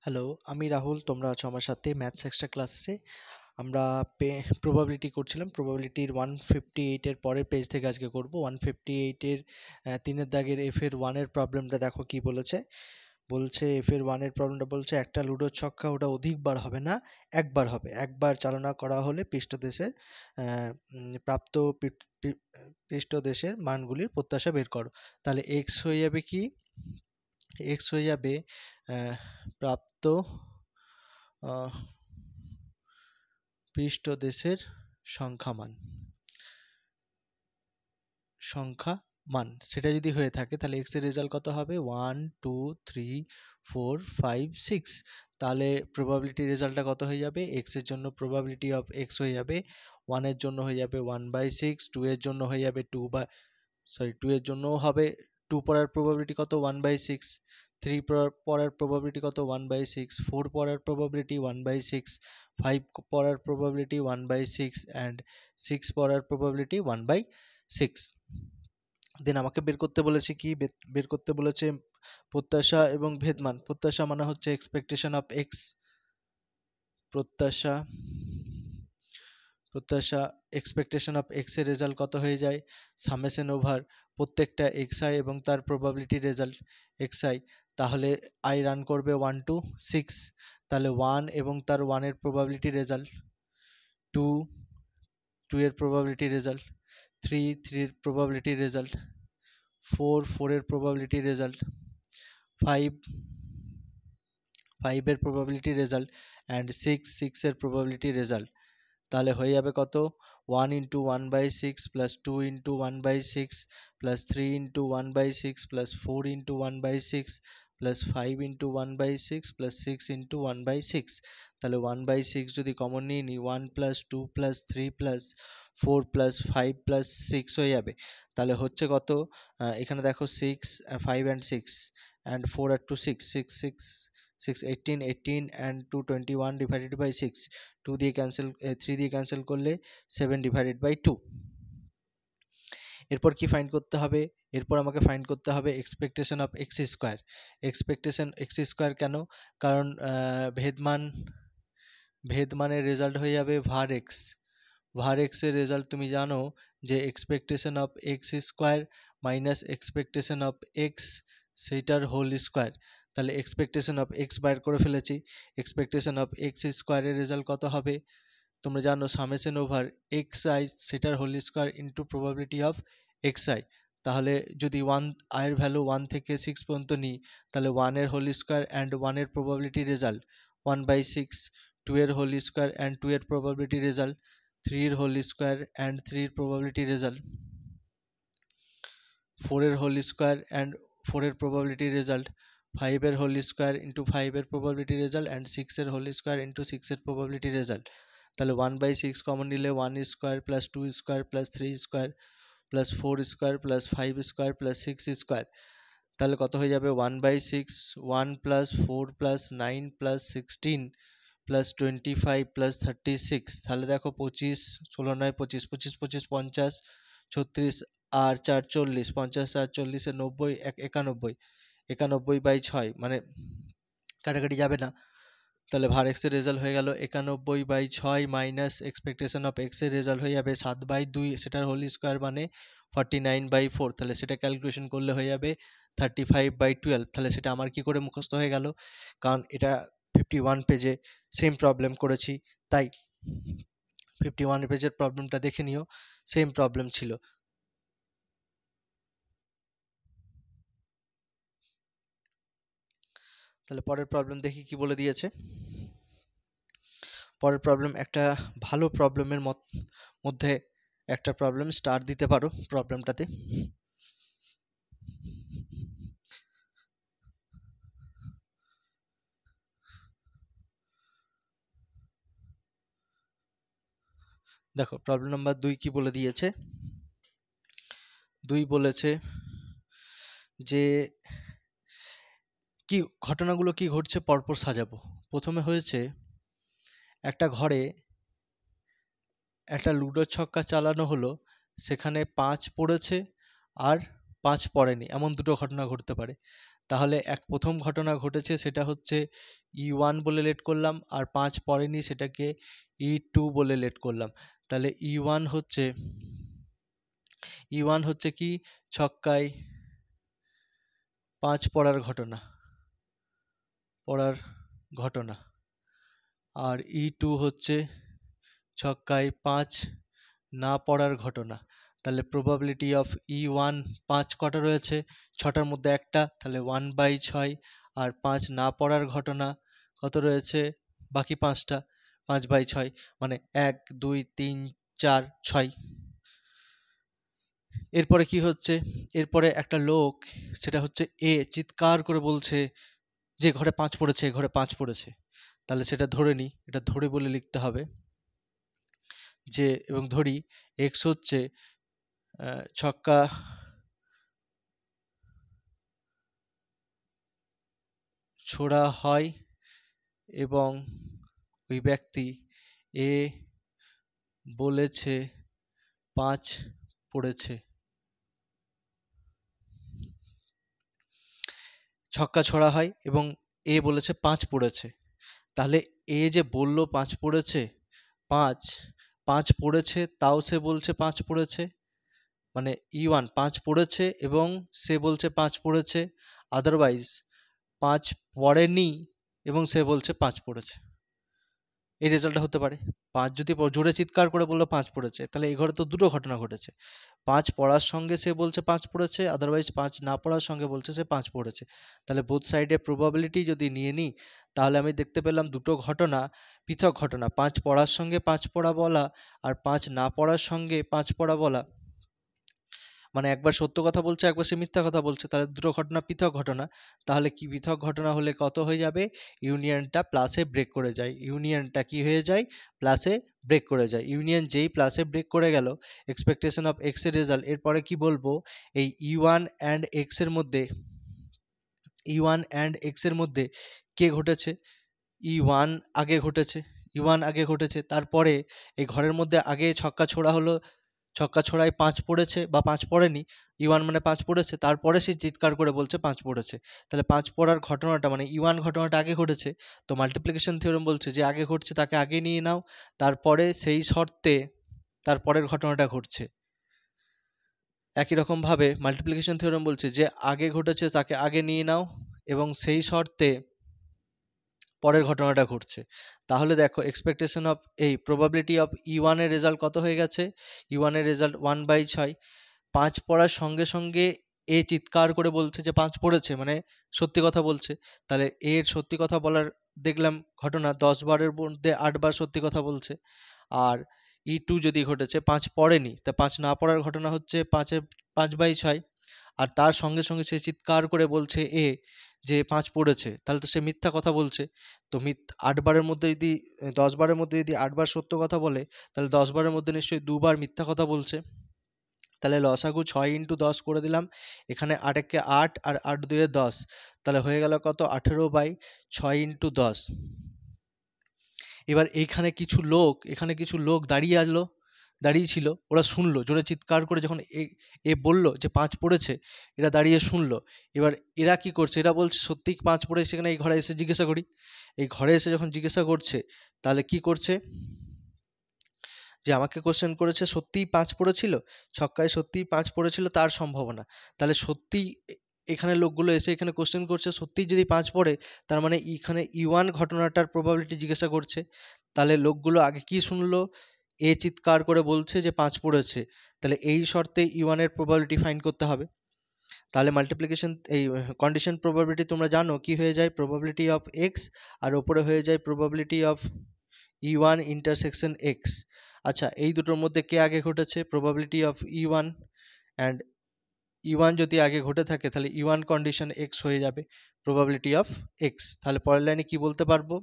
Hello, আমি রাহুল। তোমরা আছো আমার সাথে ম্যাথস এক্সট্রা ক্লাসে। আমরা প্রবাবিলিটি করছিলাম। প্রবাবিলিটির 158 এর পরের পেজ থেকে আজকে করব। 158 এর 3 এর দাগের এফ এর 1 এর প্রবলেমটা দেখো কি বলেছে। বলছে এফ এর 1 এর প্রবলেমটা বলছে একটা লুডো ছক্কা ওটা অধিকবার হবে না, একবার হবে। একবার চালনা করা হলে পৃষ্ঠদেশের প্রাপ্ত পৃষ্ঠদেশের মানগুলির প্রত্যাশা বের করো। তাহলে এক্স হয়ে যাবে কি? এক্স হয়ে যাবে প্রাপ্ত পৃষ্ঠদেশের সংখ্যা মান সেটা যদি হয়ে থাকে তাহলে এক্স এর রেজাল্ট কত হবে? 1 2 3 4 5 6। তাহলে প্রবাবিলিটি রেজাল্টটা কত হয়ে যাবে? এক্স এর জন্য প্রবাবিলিটি অফ এক্স হয়ে যাবে 1 এর জন্য হয়ে যাবে 1/6, 2 এর জন্য হয়ে যাবে 2 এর জন্যও হবে 2 পড়ার প্রবাবিলিটি কত? 1/6। 3 পড়ার প্রবাবিলিটি কত? 1/6। 4 পড়ার প্রবাবিলিটি 1/6। 5 পড়ার প্রবাবিলিটি 1/6 অ্যান্ড 6 পড়ার প্রবাবিলিটি 1/6। দেন আমাকে বের করতে বলেছে কি? বের করতে বলেছে প্রত্যাশা এবং ভেদমান। প্রত্যাশা মানে হচ্ছে এক্সপেকটেশন অফ এক্স। প্রত্যাশা এক্সপেকটেশন অফ এক্স এর রেজাল্ট কত হয়ে যায়? সামেশন ওভার প্রত্যেকটা এক্স আই এবং তার প্রবাবিলিটি রেজাল্ট এক্স আই। তাহলে আই রান করবে 1 to 6। তাহলে 1 এবং তার 1 এর প্রবাবিলিটি রেজাল্ট, 2 এর প্রবাবিলিটি রেজাল্ট, 3 এর প্রবাবিলিটি রেজাল্ট, 4 এর প্রবাবিলিটি রেজাল্ট, 5 এর প্রবাবিলিটি রেজাল্ট অ্যান্ড 6 এর প্রবাবিলিটি রেজাল্ট। তাহলে হয়ে যাবে কত? 1 into 1/6 plus 2 into 1/6 plus 3 into 1/6 plus 4 into 1/6 plus 5 into 1/6 plus 6 into 1/6। তাহলে 1/6 যদি কমন নিয়ে নিই 1 plus 2 plus 3 plus 4 plus 5 plus 6 হয়ে যাবে। তাহলে হচ্ছে কত? এখানে দেখো 6 5 and 6 and 4 R 2 6 18 and 2 21 divided by 6। 2 দিয়ে ক্যান্সেল 3 দিয়ে ক্যান্সেল করলে 7 ডিভাইডেড বাই 2। এরপর কি ফাইন্ড করতে হবে? এরপর আমাকে ফাইন্ড করতে হবে expectation of X square. Expectation x square কেন? কারণ ভেদমানের রেজাল্ট হয়ে যাবে ভার এক্স। ভার এক্সের রেজাল্ট তুমি জানো যে expectation of X square minus expectation of X সেইটার হোল স্কোয়ার। তাহলে এক্সপেকটেশন অফ এক্স বাইর করে ফেলেছি। এক্সপেকটেশন অফ এক্স স্কোয়ারের রেজাল্ট কত হবে? তোমরা জানো সামেশন ওভার এক্স আই সেটার whole square into probability of X I. তাহলে যদি আয়ের ভ্যালু 1 থেকে 6 পর্যন্ত নিই তাহলে 1 এর হোল স্কোয়ার অ্যান্ড 1 এর প্রবাবিলিটি রেজাল্ট 1/6, 2 এর হোল স্কোয়ার অ্যান্ড 2 এর প্রবাবিলিটি রেজাল্ট, 3 এর হোল স্কোয়ার অ্যান্ড 3 এর প্রবাবিলিটি রেজাল্ট, 4 এর হোল স্কোয়ার অ্যান্ড 4 এর প্রবাবিলিটি রেজাল্ট, 5 এর হোল স্কোয়ার ইন্টু 5 এর প্রবাবিলিটি রেজাল্ট অ্যান্ড 6 এর হোল স্কোয়ার ইন্টু 6 এর প্রবাবিলিটি রেজাল্ট। তাহলে 1/6 কমন নিলে 1 square plus 2 square plus 3 square plus 4 square plus 5 square plus 6 square. তাহলে কত হয়ে যাবে? 1/6 1 plus 4 plus 9 plus 16 plus 25 plus 36। তাহলে দেখো 25 16 9 25 25 25 50 36 আর 4 40 50 আর 40 এ 90 91 91/6 মানে কাটাকাটি যাবে না। তাহলে ভার এক্স এর রেজাল্ট হয়ে গেল 91/6 মাইনাস এক্সপেকটেশন অফ এক্স এর রেজাল্ট হয়ে যাবে 7/2 সেটার হোল স্কোয়ার মানে 49/4। তাহলে সেটা ক্যালকুলেশন করলে হয়ে যাবে 35/12। তাহলে সেটা আমার কি করে মুখস্থ হয়ে গেল? কারণ এটা 51 পেজে সেম প্রবলেম করেছি, তাই 51 পেজের প্রবলেমটা দেখে নিও, সেম প্রবলেম ছিল। তাহলে পরের প্রবলেম দেখি কি বলে দিয়েছে। পরের প্রবলেম একটা ভালো প্রবলেমের মধ্যে একটা প্রবলেম স্টার দিতে পারো প্রবলেমটাতে। দেখো প্রবলেম নাম্বার 2 কি বলে দিয়েছে। 2 বলেছে যে কি ঘটনাগুলো কি ঘটছে পরপর সাজাবো। প্রথমে হয়েছে একটা ঘরে একটা লুডো ছক্কা চালানো হলো, সেখানে 5 পড়েছে আর 5 পড়েনি, এমন দুটো ঘটনা ঘটতে পারে। তাহলে প্রথম ঘটনা ঘটেছে সেটা হচ্ছে E1 বলে লেট করলাম, আর 5 পড়েনি সেটাকে E2 বলে লেট করলাম। তাহলে E1 হচ্ছে কি ছক্কায় 5 পড়ার ঘটনা, আর E2 হচ্ছে ছক্কায় 5 না পড়ার ঘটনা। তাহলে প্রবাবিলিটি অফ E1 5 কটা রয়েছে, 6টার মধ্যে একটা, তাহলে 1/6, আর 5 না পড়ার ঘটনা কত রয়েছে বাকি 5টা, 5/6, মানে 1 2 3 4 6। এরপরে কি হচ্ছে, এরপরে একটা লোক, সেটা হচ্ছে এ, চিৎকার করে বলছে যে ঘরে 5 পড়েছে, ঘরে 5 পড়েছে। তাহলে সেটা ধরে নিই, এটা ধরে বলে লিখতে হবে যে, এবং ধরি x হচ্ছে ছক্কা ছোড়া হয় এবং ওই ব্যক্তি এ বলেছে 5 পড়েছে। ছক্কা ছোড়া হয় এবং এ বলেছে 5 পড়েছে। তাহলে এ যে বলল 5 পড়েছে, 5 পড়েছে, তাও সে বলছে 5 পড়েছে, মানে E1 5 পড়েছে এবং সে বলছে 5 পড়েছে, আদারওয়াইজ 5 পড়েনি এবং সে বলছে 5 পড়েছে। এই রেজাল্টটা হতে পারে। 5 যদি জোরে চিৎকার করে বলল 5 পড়েছে, তাহলে এই ঘরে তো দুটো ঘটনা ঘটেছে। 5 পড়ার সঙ্গে সে বলছে 5 পড়েছে, আদারওয়াইজ 5 না পড়ার সঙ্গে বলছে সে 5 পড়েছে। তাহলে বোথ সাইডে প্রবাবিলিটি যদি নিয়ে নিই, তাহলে আমি দেখতে পেলাম দুটো ঘটনা পৃথক ঘটনা, 5 পড়ার সঙ্গে 5 পড়া বলা আর 5 না পড়ার সঙ্গে 5 পড়া বলা, মানে একবার সত্য কথা বলছে, একবার সে মিথ্যা কথা বলছে, তাহলে দুটো ঘটনা পৃথক ঘটনা। তাহলে কি পৃথক ঘটনা হলে কত হয়ে যাবে, ইউনিয়নটা প্লাসে ব্রেক করে যায়, ইউনিয়নটা কি হয়ে যায়, প্লাসে ব্রেক করে যায়। ইউনিয়ন যেই প্লাসে ব্রেক করে গেল, এক্সপেকটেশন অফ এক্স এর রেজাল্ট, এরপরে কি বলবো, এই E1 অ্যান্ড এক্স এর মধ্যে, E1 অ্যান্ড এক্স এর মধ্যে কে ঘটেছে, E1 আগে ঘটেছে, E1 আগে ঘটেছে, তারপরে এই ঘরের মধ্যে আগে ছক্কা ছোড়া হলো, ছক্কা ছোড়ায় 5 পড়েছে বা 5 পড়েনি, E1 মানে 5 পড়েছে, তারপরে সে চিৎকার করে বলছে 5 পড়েছে। তাহলে 5 পড়ার ঘটনাটা মানে E1 ঘটনাটা আগে ঘটেছে, তো মাল্টিপ্লিকেশন থিওরেম বলছে যে আগে ঘটছে তাকে আগে নিয়ে নাও, তারপরে সেই শর্তে তারপরের ঘটনাটা ঘটছে। একই রকমভাবে মাল্টিপ্লিকেশন থিওরেম বলছে যে আগে ঘটেছে তাকে আগে নিয়ে নাও এবং সেই শর্তে পরের ঘটনাটা ঘটছে। তাহলে দেখো এক্সপেকটেশন অফ এই প্রবাবিলিটি অফ E1 এর রেজাল্ট কত হয়ে গেছে, E1 এর রেজাল্ট 1/6। 5 পড়ার সঙ্গে সঙ্গে এ চিৎকার করে বলছে যে 5 পড়েছে, মানে সত্যি কথা বলছে। তাহলে এর সত্যি কথা বলার দেখলাম ঘটনা 10 বারের মধ্যে 8 বার সত্যি কথা বলছে। আর E2 যদি ঘটেছে 5 পড়েনি, তা 5 না পড়ার ঘটনা হচ্ছে 5/6। আর তার সঙ্গে সঙ্গে সে চিৎকার করে বলছে এ যে 5 পড়েছে, তাহলে তো সে মিথ্যা কথা বলছে। তো 8 বারের মধ্যে যদি 10 বারের মধ্যে যদি 8 বার সত্য কথা বলে, তাহলে 10 বারের মধ্যে নিশ্চয়ই 2 বার মিথ্যা কথা বলছে। তাহলে লসাগু 6 × 10 করে দিলাম, এখানে 8 একে 8 আর 8 2 10, তাহলে হয়ে গেল কত 18/6 × 10। এবার এখানে কিছু লোক দাঁড়িয়ে ছিল, ওরা শুনলো, জোরে চিৎকার করে যখন এ বলল যে 5 পড়েছে, এরা দাঁড়িয়ে শুনলো। এবার এরা কি করছে, এরা বলছে সত্যিই 5 পড়েছে কিনা, এই ঘরে এসে জিজ্ঞাসা করি। এই ঘরে এসে যখন জিজ্ঞাসা করছে, তাহলে কি করছে, যে আমাকে কোশ্চেন করেছে সত্যিই 5 পড়েছিল, ছক্কায় সত্যিই 5 পড়েছিল তার সম্ভাবনা। তাহলে সত্যিই এখানে লোকগুলো এসে এখানে কোশ্চেন করছে সত্যিই যদি 5 পড়ে, তার মানে এখানে E1 ঘটনাটার প্রবাবিলিটি জিজ্ঞাসা করছে। তাহলে লোকগুলো আগে কি শুনলো, এ চিৎকার করে বলছে যে 5 পড়েছে, তাহলে এই শর্তে E1 এর প্রবাবিলিটি ফাইন্ড করতে হবে। তাহলে মাল্টিপ্লিকেশন এই কন্ডিশন প্রবাবিলিটি তোমরা জানো কি হয়ে যায়, প্রবাবিলিটি অফ এক্স আর ওপরে হয়ে যায় probability of E1 intersection x. আচ্ছা, এই দুটোর মধ্যে কে আগে ঘটেছে, probability of E1, and E1 যদি আগে ঘটে থাকে তাহলে E1 কন্ডিশন এক্স হয়ে যাবে প্রবাবিলিটি অফ এক্স। তাহলে পরের লাইনে কি বলতে পারবো,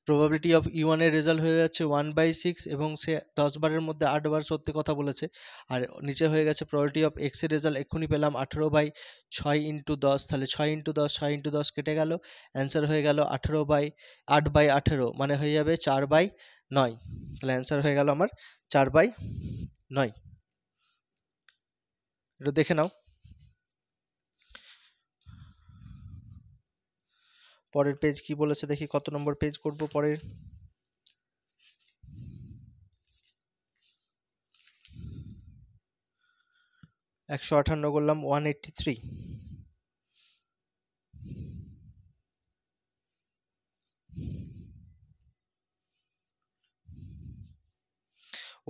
প্রবাবিলিটি অফ E1 এর রেজাল্ট হয়ে যাচ্ছে 1/6 এবং সে 10 বারের মধ্যে 8 বার সত্যি কথা বলেছে। আর নিচে হয়ে গেছে প্রবাবিলিটি অফ এক্স এর রেজাল্ট এক্ষুনি পেলাম 18/6 × 10, তাহলে 6 × 10 6 × 10 কেটে গেল, অ্যান্সার হয়ে গেল 8/18, মানে হয়ে যাবে 4/9। তাহলে অ্যান্সার হয়ে গেল আমার 4/9। এটা দেখে নাও। পরের পেজ কি বলেছে দেখি, কত নম্বর পেজ করব পরের। একশো 58 করলাম, 183।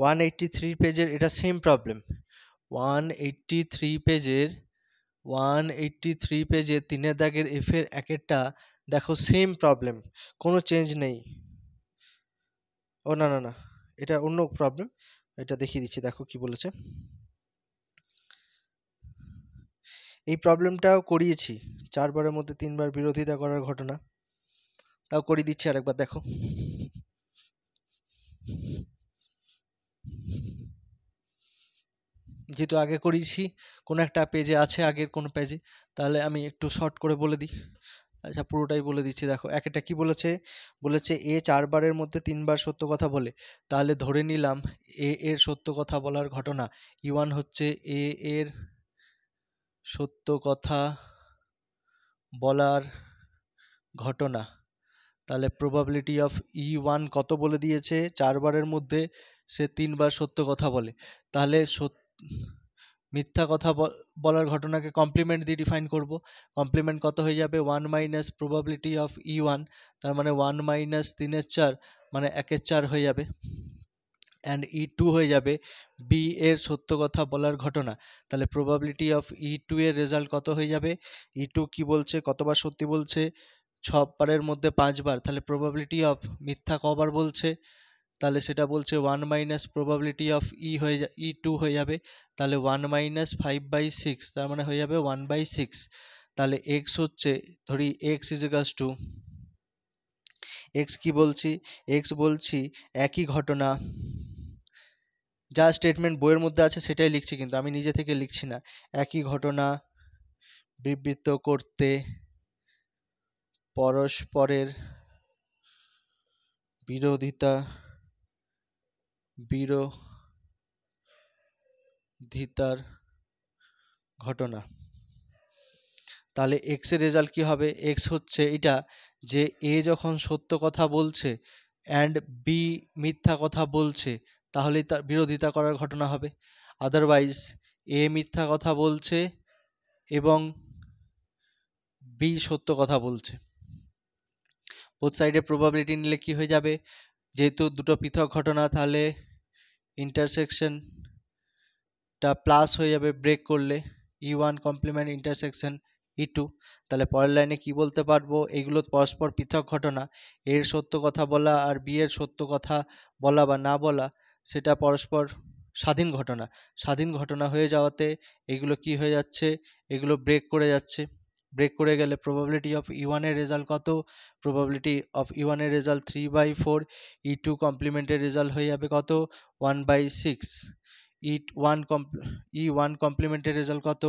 183 পেজের এটা সেম প্রবলেম। 183 পেজের 183 পেজে 3 দাগের এফ এর একেরটা দেখো সেম প্রবলেম, কোনো চেঞ্জ নেই। ও না না না, এটা অন্য প্রবলেম, এটা দেখিয়ে দিচ্ছি, দেখো কি বলেছে। এই প্রবলেমটাও করিয়েছি, 4 বারের মধ্যে 3 বার বিরোধিতা করার ঘটনা, তাও করিয়ে দিচ্ছি আরেকবার দেখো। যেহেতু আগে করিয়েছি, কোনো একটা পেজে আছে আগের কোনো পেজে, তাহলে আমি একটু শর্ট করে বলে দিই। আচ্ছা পুরোটাই বলে দিচ্ছি, দেখো একটা কি বলেছে, বলেছে এ 4 বারের মধ্যে 3 বার সত্য কথা বলে, তাহলে ধরে নিলাম এ এর সত্য কথা বলার ঘটনা E1 হচ্ছে এ এর সত্য কথা বলার ঘটনা। তাহলে প্রবাবিলিটি অফ E1 কত বলে দিয়েছে, 4 বারের মধ্যে সে 3 বার সত্য কথা বলে, তাহলে মিথ্যা কথা বলার ঘটনাকে কমপ্লিমেন্ট দিয়ে ডিফাইন করব। কমপ্লিমেন্ট কত হয়ে যাবে, 1 মাইনাস প্রবাবিলিটি অফ E1, তার মানে 1 মাইনাস 3 এর 4 মানে 1 এর 4 হয়ে যাবে, অ্যান্ড E2 হয়ে যাবে বি এর সত্য কথা বলার ঘটনা। তাহলে প্রবাবিলিটি অফ E2 এর রেজাল্ট কত হয়ে যাবে, E2 কি বলছে, কতবার সত্যি বলছে, 6 বারের মধ্যে 5 বার, তাহলে প্রবাবিলিটি অফ মিথ্যা কবার বলছে, তাহলে সেটা বলছে 1 মাইনাস প্রবাবিলিটি অফ E2 হয়ে যাবে, তাহলে 1 মাইনাস 5/6, তার মানে হয়ে যাবে 1/6। তাহলে এক্স হচ্ছে, ধরি x is equals two, x কি বলছি, এক্স বলছি একই ঘটনা, যা স্টেটমেন্ট বইয়ের মধ্যে আছে সেটাই লিখছি, কিন্তু আমি নিজে থেকে লিখছি না। একই ঘটনা বিবৃত করতে পরস্পরের বিরোধিতার ঘটনা। তাহলে এক্স এর রেজাল্ট কি হবে, এক্স হচ্ছে এটা যে এ যখন সত্য কথা বলছে অ্যান্ড বি মিথ্যা কথা বলছে, তাহলেই তার বিরোধিতা করার ঘটনা হবে। আদারওয়াইজ এ মিথ্যা কথা বলছে এবং বি সত্য কথা বলছে, বোথ সাইডে প্রবাবিলিটি নিলে কি হয়ে যাবে, যেহেতু দুটো পৃথক ঘটনা, তাহলে ইন্টারসেকশনটা প্লাস হয়ে যাবে ব্রেক করলে, E1 কমপ্লিমেন্ট ইন্টারসেকশন E2। তাহলে পরের লাইনে কি বলতে পারবো, এগুলো পরস্পর পৃথক ঘটনা, এর সত্য কথা বলা আর বি এর সত্য কথা বলা বা না বলা সেটা পরস্পর স্বাধীন ঘটনা। স্বাধীন ঘটনা হয়ে যাওয়াতে এগুলো কি হয়ে যাচ্ছে, এগুলো ব্রেক করে যাচ্ছে, ব্রেক করে গেলে প্রবাবিলিটি অফ E1 এর রেজাল্ট কত, প্রবাবিলিটি অফ E1 এর রেজাল্ট 3/4, E2 কমপ্লিমেন্টের রেজাল্ট হয়ে যাবে কত, 1/6, E1 কমপ্লিমেন্টের রেজাল্ট কত,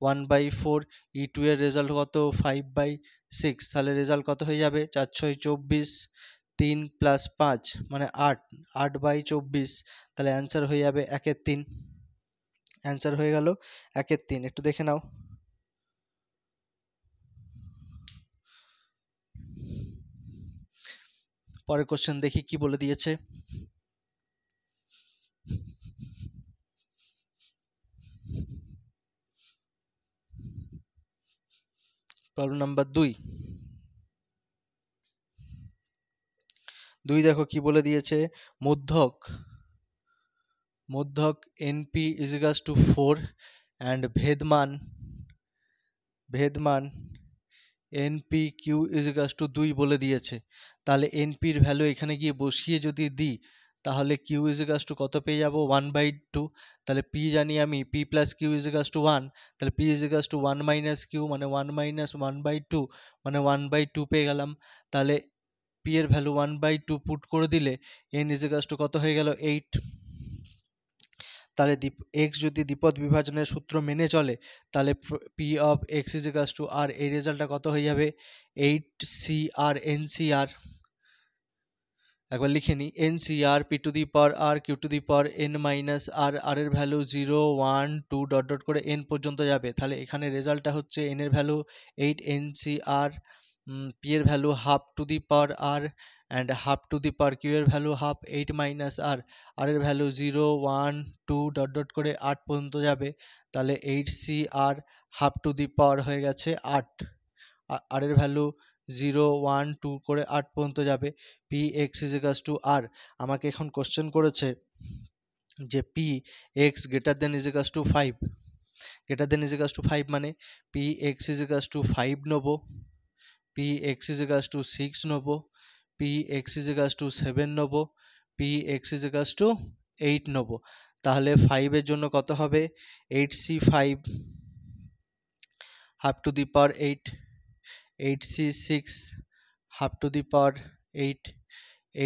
1/4, E2 এর রেজাল্ট কত, 5/6, তাহলে রেজাল্ট কত হয়ে যাবে, 4 6 24, 3 + 5 মানে 8, 8/24, তাহলে অ্যান্সার হয়ে যাবে 1/3, অ্যান্সার হয়ে গেল 1/3। একটু দেখে নাও। পরের কোশ্চেন দেখি কি বলে দিয়েছে। প্রবলেম নাম্বার 2 দেখো কি বলে দিয়েছে, মধ্যক NP = 4 and ভেদমান NPQ = 2 বলে দিয়েছে। তাহলে NPর ভ্যালু এখানে গিয়ে বসিয়ে যদি দিই, তাহলে Q = কত পেয়ে যাবো, 1/2। তাহলে P জানি আমি, P + Q = 1, তাহলে P = 1 - Q মানে 1 - 1/2 মানে 1/2 পেয়ে গেলাম। তাহলে P এর ভ্যালু 1/2 পুট করে দিলে N = কত হয়ে গেল, 8। তাহলে x যদি দ্বিপদ বিভাজনের সূত্র মেনে চলে, তাহলে P of x = r, এই রেজাল্টটা কত হয়ে যাবে, 8CR NCR। একবার লিখে নিই, NCR P⁴R Q⁴n - r, r এর ভ্যালু 0 1 2 ... করে n পর্যন্ত যাবে। তাহলে এখানে রেজাল্টটা হচ্ছে n এর ভ্যালু 8 NCR p এর value half to the power r and half to the power q এর value half 8 minus r, r এর ভ্যালু 0 1 2 ডট ডট করে 8 পর্যন্ত যাবে, তাহলে 8cr হাফ টু দি পাওয়ার হয়ে গেছে 8, r এর ভ্যালু 0 1 2 করে 8 পর্যন্ত যাবে, px ইজিক্যালস টু r। আমাকে এখন কোশ্চেন করেছে যে px greater than equals to 5, greater than equals to 5 মানে px ইজিক্যালস টু 5 নেব, px ইজিক্যালস টু 6 নেব, px ইজিক্যালস টু 7 নেব, px ইজিক্যালস টু 8 নেব। তাহলে 5 এর জন্য কত হবে 8c5 half to the power 8, 8c6 half to the power 8,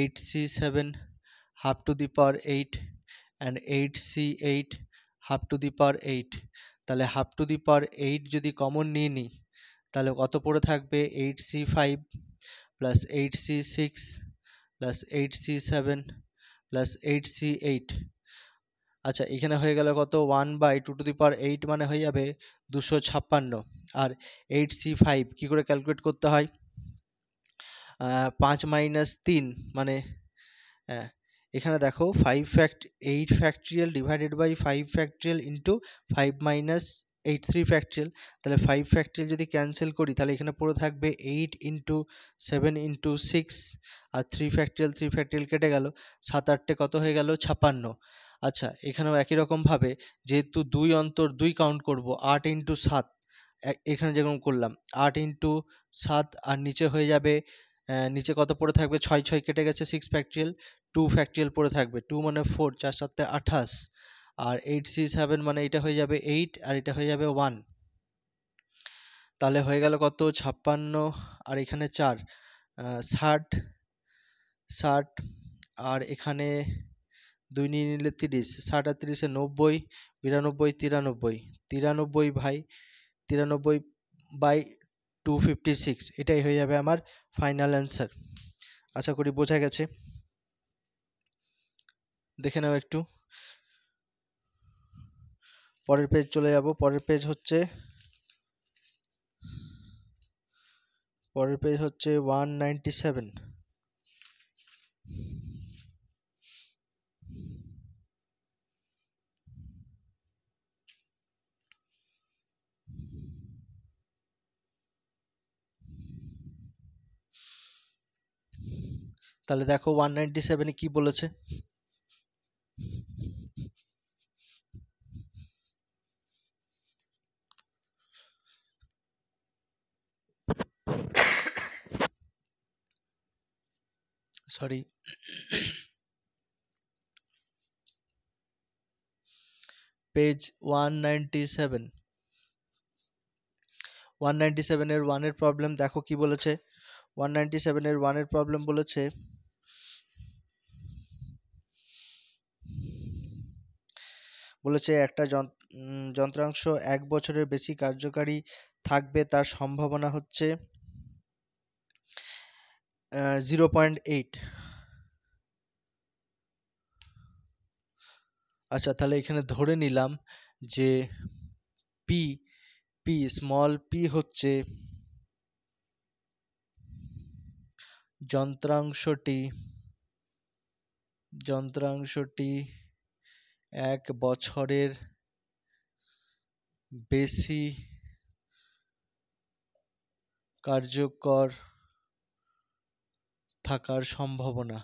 8c7 half to the power 8 and 8c8 half to the power 8। তাহলে হাফ টু দি পাওয়ার 8 যদি কমন নিয়ে নিই তাহলে কত পড়ে থাকবে 8c5 plus 8c6 plus 8c7 plus 8c8। আচ্ছা এখানে হয়ে গেল কত 1/2 টু দি পাওয়ার 8 মানে হয়ে যাবে 256। আর 8c5 কি করে ক্যালকুলেট করতে হয়, 5 মাইনাস 3 মানে এখানে দেখো 8 factorial divided by 5 factorial into 5 minus 8 3 factorial, তাহলে 5 ফ্যাক্টরিয়াল যদি ক্যান্সেল করি তাহলে এখানে পড়ে থাকবে 8 ইন্টু 7 ইন্টু 6 আর 3 ফ্যাক্টরিয়াল কেটে গেল, 7 8 কত হয়ে গেল 56। আচ্ছা এখানেও একই রকমভাবে যেহেতু 2 অন্তর 2 কাউন্ট করব 8 ইন্টু 7, এখানে যেরকম করলাম 8 ইন্টু 7 আর নিচে হয়ে যাবে নিচে কত পড়ে থাকবে 6 6 কেটে গেছে 6 ফ্যাক্টরিয়াল, 2 ফ্যাক্টরিয়াল পড়ে থাকবে, 2 মানে 4 4 7 28 আর 8c7 মানে এটা হয়ে যাবে 8 আর এটা হয়ে যাবে 1। তাহলে হয়ে গেল কত 56 আর এখানে 4 60 60 আর এখানে 2 নিয়ে নিলে 30, 60 আর 30 এ 90 92 93 ভাই 93 বাই 256, এটাই হয়ে যাবে আমার ফাইনাল অ্যান্সার। আশা করি বোঝা গেছে। দেখে নাও একটু পরের পেজ চলে যাব। পরের পেজ হচ্ছে 197। তাহলে দেখো 197 এ কি বলেছে, সরি পেজ 197 এর 1 এর প্রবলেম দেখো কি বলেছে। 197 এর 1 এর প্রবলেম বলেছে একটা যন্ত্রাংশ 1 বছরের বেশি কার্যকারী থাকবে, তার সম্ভাবনা হচ্ছে 0.8। আচ্ছা তাহলে এখানে ধরে নিলাম যে স্মল পি হচ্ছে যন্ত্রাংশটি 1 বছরের বেশি কার্যকর থাকার সম্ভাবনা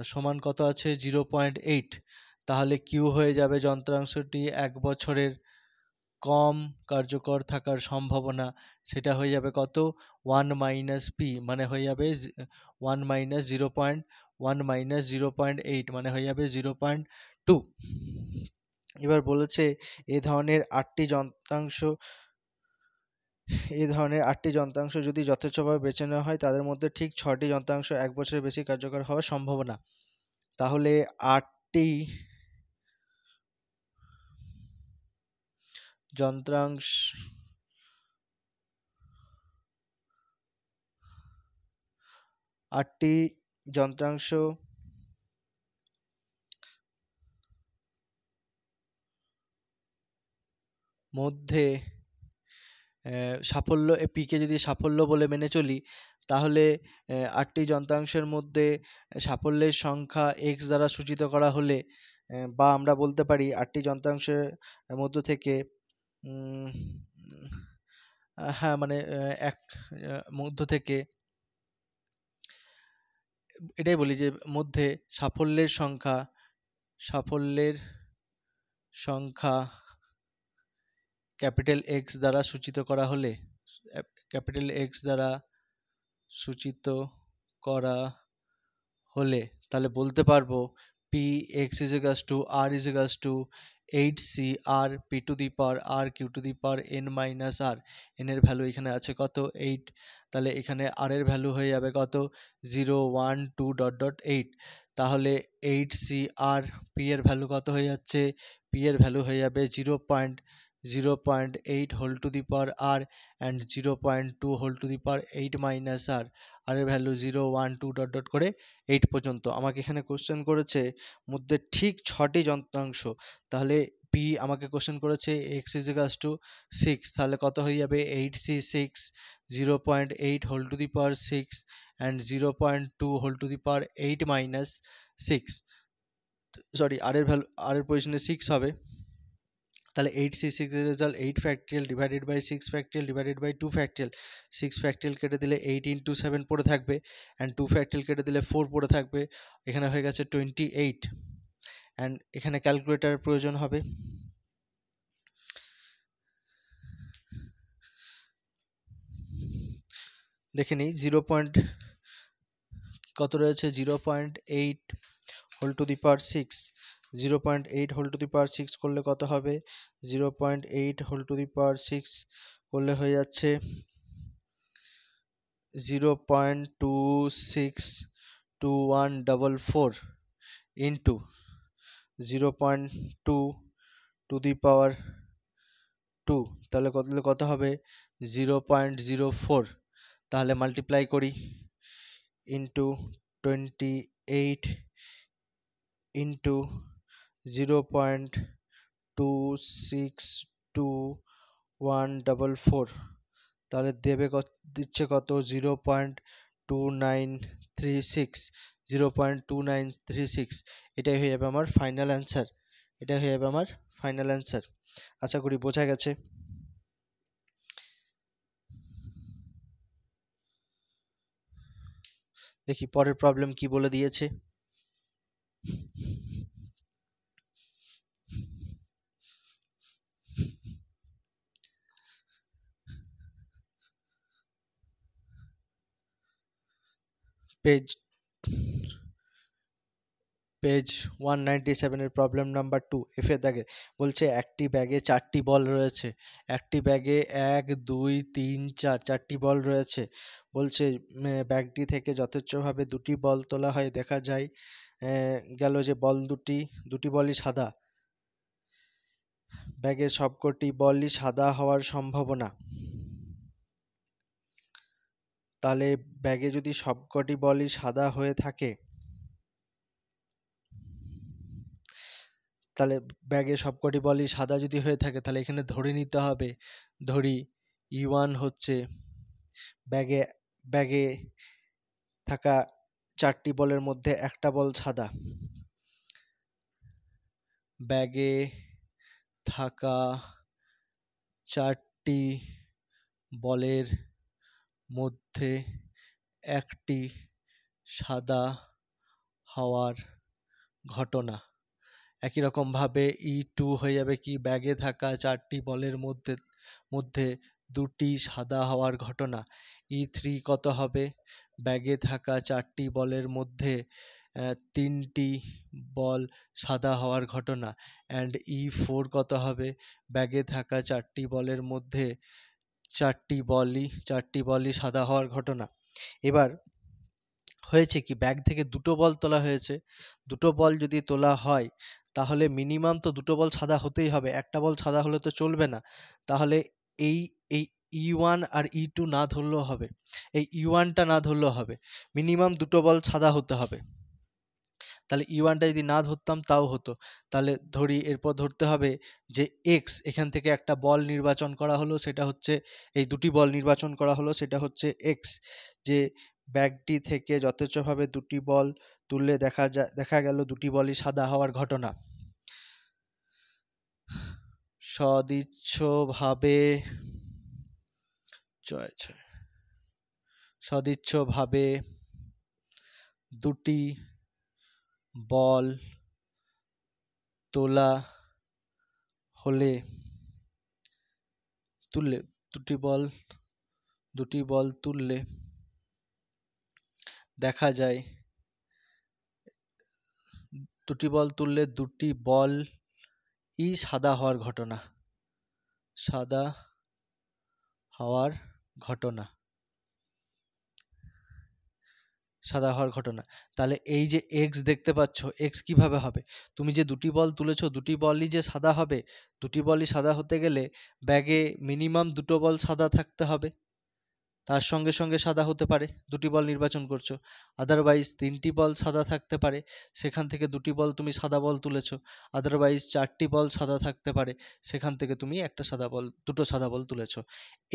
সমান কত আছে 0.8। তাহলে কিউ হয়ে যাবে যন্ত্রাংশটি 1 বছরের কম কার্যকর থাকার সম্ভাবনা, সেটা হয়ে যাবে কত 1 মাইনাস পি মানে হয়ে যাবে 1 মাইনাস 0.8 মানে হয়ে যাবে 0.2। এবার বলেছে এই ধরনের 8টি যন্ত্রাংশ যদি যথেচ্ছভাবে বেছে নেওয়া হয় তাদের মধ্যে ঠিক 6টি যন্ত্রাংশ 1 বছরের বেশি কার্যকর হওয়ার সম্ভাবনা। তাহলে 8টি যন্ত্রাংশ মধ্যে সাফল্য পিকে যদি সাফল্য বলে মেনে চলি, তাহলে 8টি যন্ত্রাংশের মধ্যে সাফল্যের সংখ্যা এক্স দ্বারা সূচিত করা হলে, বা আমরা বলতে পারি 8টি যন্ত্রাংশের মধ্য থেকে হ্যাঁ মানে এক মধ্য থেকে এটাই বলি যে মধ্যে সাফল্যের সংখ্যা ক্যাপিটাল এক্স দ্বারা সূচিত করা হলে, ক্যাপিটাল এক্স দ্বারা সূচিত করা হলে তাহলে বলতে পারবো P X is equals to R is equals to 8c r p to the power r q to the power n minus r। n এর ভ্যালু এখানে আছে কত 8, তাহলে এখানে r এর ভ্যালু হয়ে যাবে কত 0 1 2 ডট ডট 8। তাহলে 8c r p এর ভ্যালু কত হয়ে যাচ্ছে, p এর ভ্যালু হয়ে যাবে 0.8 whole to the power r and 0.2 whole to the power 8 minus r। R এর ভ্যালু 0 1 2 ডট ডট করে 8 পর্যন্ত। আমাকে এখানে কোশ্চেন করেছে মধ্যে ঠিক 6টি যন্ত্রাংশ, তাহলে পি আমাকে কোশ্চেন করেছে এক্স ইজ ইকুয়ালস টু 6, তাহলে কত হয়ে যাবে 8c6 0.8 whole to the power 6 and 0.2 whole to the power 8 minus 6, sorry R এর ভ্যালু আর এর পজিশনে 6 হবে। তাহলে 8c6 এর result 8 factorial divided by 6 factorial divided by 2 factorial. 6 factorial কেটে দিলে 8 ইন্টু 7 পড়ে থাকবে, অ্যান্ড 2 ফ্যাক্টরিয়াল কেটে দিলে 4 পড়ে থাকবে, এখানে হয়ে গেছে 28। অ্যান্ড এখানে ক্যালকুলেটার প্রয়োজন হবে। দেখে নিই কত রয়েছে 0.8 whole to the power 6, 0.8 whole to the power 6 করলে কত হবে 0.8 হোল টু দি পাওয়ার 6 করলে হয়ে যাচ্ছে 0.262144 ইন্টু 0.2 টু দি পাওয়ার 2, তাহলে কত হবে 0.04। তাহলে মাল্টিপ্লাই করি ইন্টু 28 ইন্টু 0.262144, তাহলে দিচ্ছে কত 0.2936। এটাই হয়ে যাবে আমার ফাইনাল অ্যান্সার। আশা করি বোঝা গেছে। দেখি পরের প্রবলেম কি বলে দিয়েছে। পেজ 197 এর প্রবলেম নাম্বার 2 এফ এর দাগে বলছে একটি ব্যাগে 4টি বল রয়েছে, একটি ব্যাগে 1 2 3 4 4টি বল রয়েছে। বলছে ব্যাগটি থেকে যথেচ্ছভাবে 2টি বল তোলা হয়, দেখা যায় গেল যে বল দুটি বলই সাদা। ব্যাগের সবকটি বলই সাদা হওয়ার সম্ভাবনা, তাহলে ব্যাগে যদি সবকটি বলই সাদা হয়ে থাকে, তাহলে ব্যাগে সবকটি বলই সাদা যদি হয়ে থাকে, তাহলে এখানে ধরে নিতে হবে, ধরি E1 হচ্ছে ব্যাগে থাকা 4টি বলের মধ্যে একটা বল সাদা, ব্যাগে থাকা 4টি বলের মধ্যে একটি সাদা হওয়ার ঘটনা। একই রকমভাবে E2 হয়ে যাবে কি, ব্যাগে থাকা 4টি বলের মধ্যে 2টি সাদা হওয়ার ঘটনা। E3 কত হবে, ব্যাগে থাকা 4টি বলের মধ্যে 3টি বল সাদা হওয়ার ঘটনা। অ্যান্ড E4 কত হবে, ব্যাগে থাকা 4টি বলের মধ্যে 4টি বলই সাদা হওয়ার ঘটনা। এবার হয়েছে কি, ব্যাগ থেকে 2টো বল তোলা হয়েছে, 2টো বল যদি তোলা হয় তাহলে মিনিমাম তো 2টো বল সাদা হতেই হবে, একটা বল সাদা হলে তো চলবে না। তাহলে এই E1 আর E2 না ধরলেও হবে, এই E1টা না ধরলেও হবে, মিনিমাম 2টো বল সাদা হতে হবে। তাহলে E1টা যদি না ধরতাম তাও হতো। তাহলে ধরি, এরপর ধরতে হবে যে এক্স, এখান থেকে একটা বল নির্বাচন করা হলো, সেটা হচ্ছে এই দুটি বল নির্বাচন করা হলো, সেটা হচ্ছে এক্স। যে ব্যাগটি থেকে যথেচ্ছভাবে দুটি বল তুললে দেখা গেল দুটি বলই সাদা হওয়ার ঘটনা। সদিচ্ছভাবে সদিচ্ছভাবে দুটি বল তোলা হলে দুটি বল তুললে দেখা যায় দুটি বলই সাদা হওয়ার ঘটনা। তাহলে এই যে এক্স দেখতে পাচ্ছ, এক্স কিভাবে হবে? তুমি যে দুটি বল তুলেছো, দুটি বলই যে সাদা হবে, দুটি বলই সাদা হতে গেলে ব্যাগে মিনিমাম দুটো বল সাদা থাকতে হবে। তার সঙ্গে সঙ্গে সাদা হতে পারে, দুটি বল নির্বাচন করছো। আদারওয়াইজ তিনটি বল সাদা থাকতে পারে, সেখান থেকে দুটি বল তুমি সাদা বল তুলেছো। আদারওয়াইজ চারটি বল সাদা থাকতে পারে, সেখান থেকে তুমি দুটো সাদা বল তুলেছো।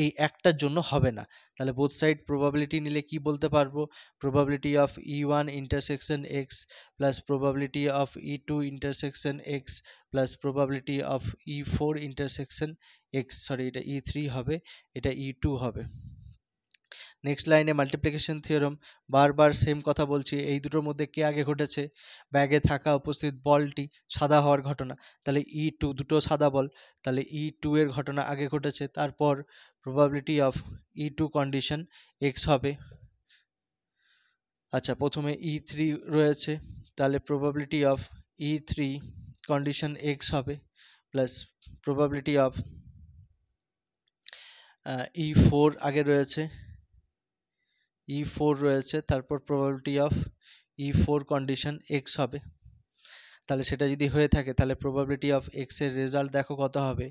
এই একটার জন্য হবে না। তাহলে বোথ সাইড প্রবাবিলিটি নিলে কি বলতে পারবো? Probability of E1 intersection x plus probability of E2 intersection x plus probability of E4 intersection x, sorry এটা E3 হবে, এটা E2 হবে। নেক্সট লাইনে মাল্টিপ্লিকেশন থিওরেম, বারবার সেম কথা বলছি, এই দুটোর মধ্যে কে আগে ঘটেছে? ব্যাগে থাকা উপস্থিত বলটি সাদা হওয়ার ঘটনা। তাহলে E2, দুটো সাদা বল, তাহলে E2 এর ঘটনা আগে ঘটেছে। তারপর probability of E2 condition x হবে। আচ্ছা, প্রথমে E3 রয়েছে, তাহলে probability of E3 condition x হবে প্লাস প্রবাবিলিটি অফ E4 আগে রয়েছে, E4 রয়েছে, তারপর probability of E4 condition x হবে। তাহলে সেটা যদি হয়ে থাকে, তাহলে প্রবাবিলিটি অফ এক্স এর রেজাল্ট দেখো কত হবে?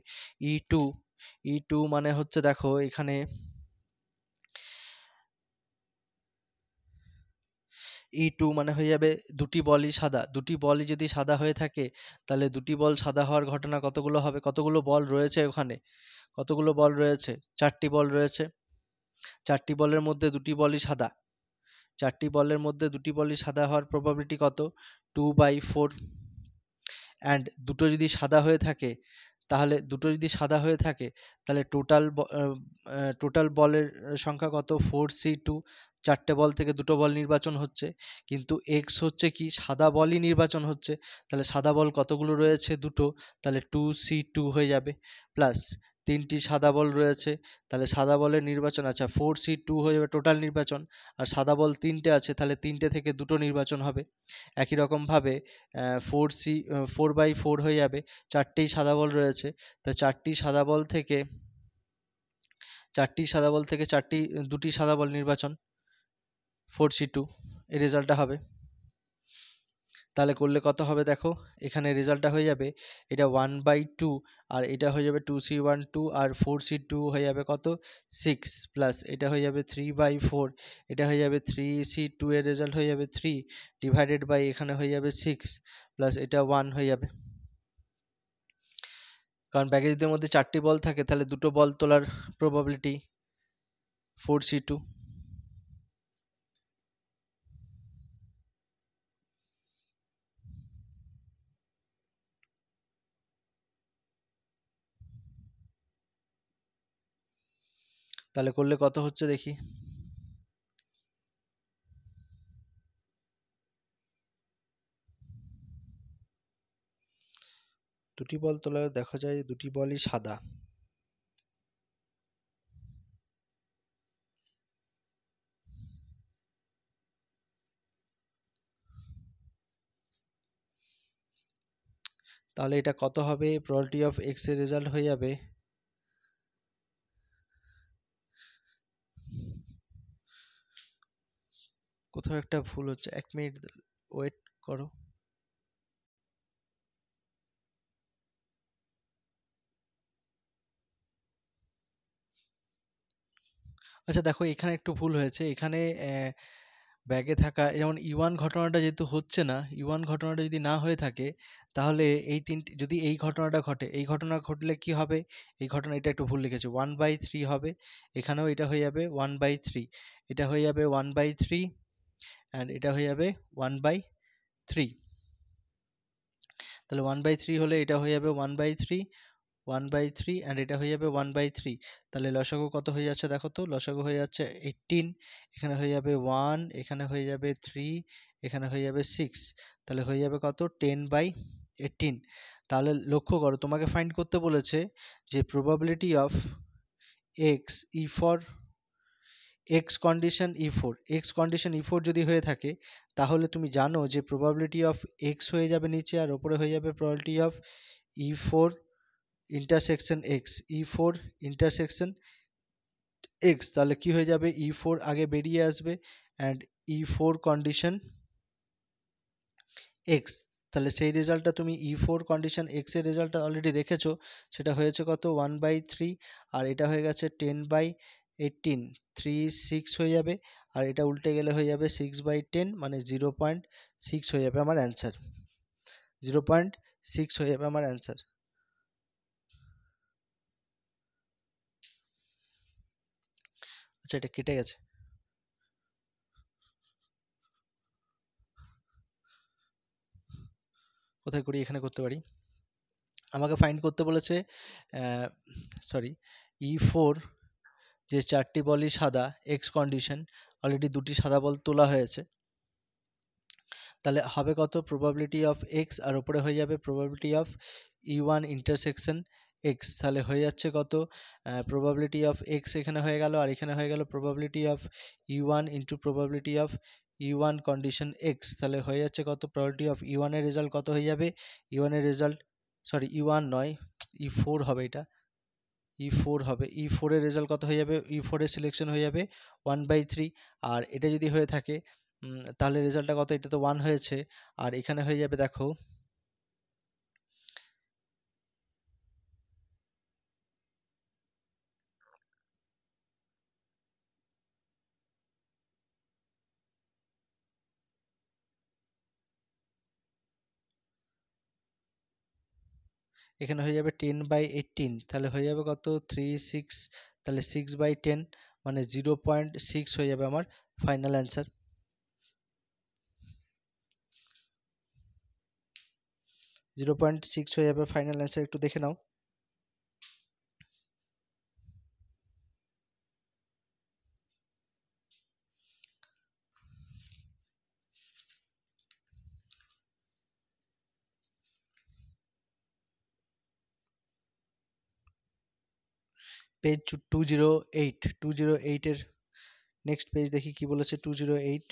E2 মানে হচ্ছে, দেখো এখানে E2 মানে হয়ে যাবে দুটি বলই সাদা। দুটি বলই যদি সাদা হয়ে থাকে, তাহলে দুটি বল সাদা হওয়ার ঘটনা কতগুলো হবে? কতগুলো বল রয়েছে ওখানে? কতগুলো বল রয়েছে? চারটি বল রয়েছে। চারটি বলের মধ্যে দুটি বলই সাদা। চারটি বলের মধ্যে দুটি বলই সাদা হওয়ার প্রবাবিলিটি কত? 2/4। অ্যান্ড দুটো যদি সাদা হয়ে থাকে, তাহলে টোটাল বলের সংখ্যা কত? 4C2। চারটে বল থেকে দুটো বল নির্বাচন হচ্ছে, কিন্তু এক্স হচ্ছে কি? সাদা বলই নির্বাচন হচ্ছে। তাহলে সাদা বল কতগুলো রয়েছে? দুটো, তাহলে 2C2 হয়ে যাবে। প্লাস তিনটি সাদা বল রয়েছে, তাহলে সাদা বলের নির্বাচন, আচ্ছা 4C2 হয়ে যাবে টোটাল নির্বাচন। আর সাদা বল তিনটে আছে, তাহলে তিনটে থেকে দুটো নির্বাচন হবে। একই রকমভাবে 4/4 হয়ে যাবে, চারটেই সাদা বল রয়েছে, তা চারটি সাদা বল থেকে দুটি সাদা বল নির্বাচন, 4C2 এই রেজাল্টটা হবে। তাহলে করলে কত হবে? দেখো এখানে রেজাল্টটা হয়ে যাবে, এটা 1/2 আর এটা হয়ে যাবে 2C12 আর 4C2 হয়ে যাবে কত? 6 প্লাস এটা হয়ে যাবে 3/4, এটা হয়ে যাবে 3C2 এর রেজাল্ট হয়ে যাবে 3 ডিভাইডেড বাই এখানে হয়ে যাবে 6 প্লাস এটা 1 হয়ে যাবে। কারণ ব্যাগে যদি মধ্যে চারটি বল থাকে, তাহলে দুটো বল তোলার প্রবাবিলিটি 4C2। তাহলে করলে কত হচ্ছে দেখি? দুটি বল তোলা দেখা যায় দুটি বলই সাদা। তাহলে এটা কত হবে? প্রবাবিলিটি অফ এক্স এর রেজাল্ট হয়ে যাবে, কোথাও একটা ভুল হচ্ছে, 1 মিনিট ওয়েট করো। আচ্ছা দেখো, এখানে একটু ভুল হয়েছে, এখানে ব্যাগে থাকা, যেমন E1 ঘটনাটা যেহেতু হচ্ছে না, E1 ঘটনাটা যদি না হয়ে থাকে, তাহলে এই তিনটি, যদি এই ঘটনাটা ঘটে, এই ঘটনা ঘটলে কি হবে, এই ঘটনা, এটা একটু ভুল লিখেছি, 1/3 হবে, এখানেও এটা হয়ে যাবে 1/3, এটা হয়ে যাবে 1/3, অ্যান্ড এটা হয়ে যাবে 1/3, তাহলে 1/3 হলে এটা হয়ে যাবে 1/3, 1/3, অ্যান্ড এটা হয়ে যাবে 1/3, তাহলে লসাগু কত হয়ে যাচ্ছে দেখো তো, লসাগু হয়ে যাচ্ছে 18, এখানে হয়ে যাবে 1, এখানে হয়ে যাবে 3, এখানে হয়ে যাবে 6, তাহলে হয়ে যাবে কত, 10/18। তাহলে লক্ষ্য করো, তোমাকে ফাইন্ড করতে বলেছে যে probability of x E for x condition E4, x condition E4 যদি হয়ে থাকে, তাহলে তুমি জানো যে প্রবাবিলিটি অফ এক্স হয়ে যাবে নিচে, আর ওপরে হয়ে যাবে probability of E4 intersection x, E4 intersection x, তাহলে কি হয়ে যাবে, E4 আগে বেরিয়ে আসবে, অ্যান্ড E4 কন্ডিশন এক্স, তাহলে সেই রেজাল্টটা তুমি E4 কন্ডিশন এক্স এর রেজাল্টটা অলরেডি দেখেছো, সেটা হয়েছে কত, 1/3, আর এটা হয়ে গেছে 10/18, 3 6 হয়ে যাবে, আর এটা উল্টে গেলে হয়ে যাবে 6/10, মানে 0.6 হয়ে যাবে আমার অ্যান্সার, 0.6 হয়ে যাবে আমার অ্যান্সার। আচ্ছা, এটা কেটে গেছে, কোথায় করি, এখানে করতে পারি। আমাকে ফাইন্ড করতে বলেছে, সরি, E4 যে 4টি বলই সাদা, এক্স কন্ডিশন, অলরেডি 2টি সাদা বল তোলা হয়েছে, তাহলে হবে কত, প্রবাবিলিটি অফ এক্স, আর ওপরে হয়ে যাবে probability of E1 intersection x, তাহলে হয়ে যাচ্ছে কত, প্রবাবিলিটি অফ এক্স এখানে হয়ে গেল, আর এখানে হয়ে গেল probability of E1 into probability of E1 condition x, তাহলে হয়ে যাচ্ছে কত, প্রবাবিলিটি অফ E1 এর রেজাল্ট কত হয়ে যাবে, E1 এর রেজাল্ট, সরি E1 নয়, E4 হবে, এটা E4 হবে, E4 এর রেজাল্ট কত হয়ে যাবে, E4 এর সিলেকশন হয়ে যাবে 1/3, আর এটা যদি হয়ে থাকে তাহলে রেজাল্টটা কত, এটা তো 1 হয়েছে, আর এখানে হয়ে যাবে দেখো, এখানে হয়ে যাবে 10/18, তাহলে হয়ে যাবে কত, 3 6, তাহলে 6/10, মানে 0.6 হয়ে যাবে আমার ফাইনাল অ্যান্সার, 0.6 হয়ে যাবে ফাইনাল অ্যান্সার, একটু দেখে নাও। পেজ 208, 208 এর নেক্সট পেজ দেখি কি বলেছে, 208,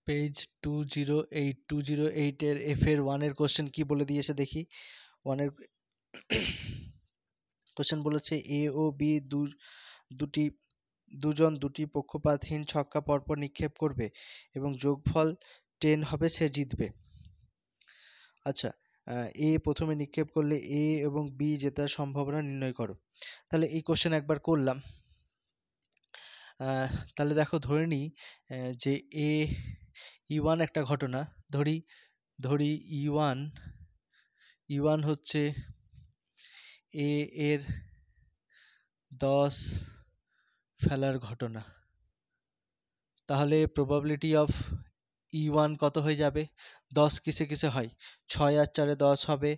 পেজ 208, 208 এর এফ এর 1 এর কোশ্চেন কি বলে দিয়েছে দেখি। 1 এর কোশ্চেন বলেছে, এ ও বি দুজন দুটি পক্ষপাতহীন ছক্কা পরপর নিক্ষেপ করবে এবং যোগফল 10 হবে, সে জিতবে। আচ্ছা, এ প্রথমে নিক্ষেপ করলে এ এবং বি জেতার সম্ভাবনা নির্ণয় করো। তাহলে এই কোশ্চেন একবার করলাম। তাহলে দেখো, ধরে নিই যে E1 একটা ঘটনা, ধরি E1 হচ্ছে এ এর 10 ফেলার ঘটনা, তাহলে প্রবাবিলিটি অফ E1 কত হয়ে যাবে, 10 কিসে কিসে হয়, 6 আর 4 10 হবে,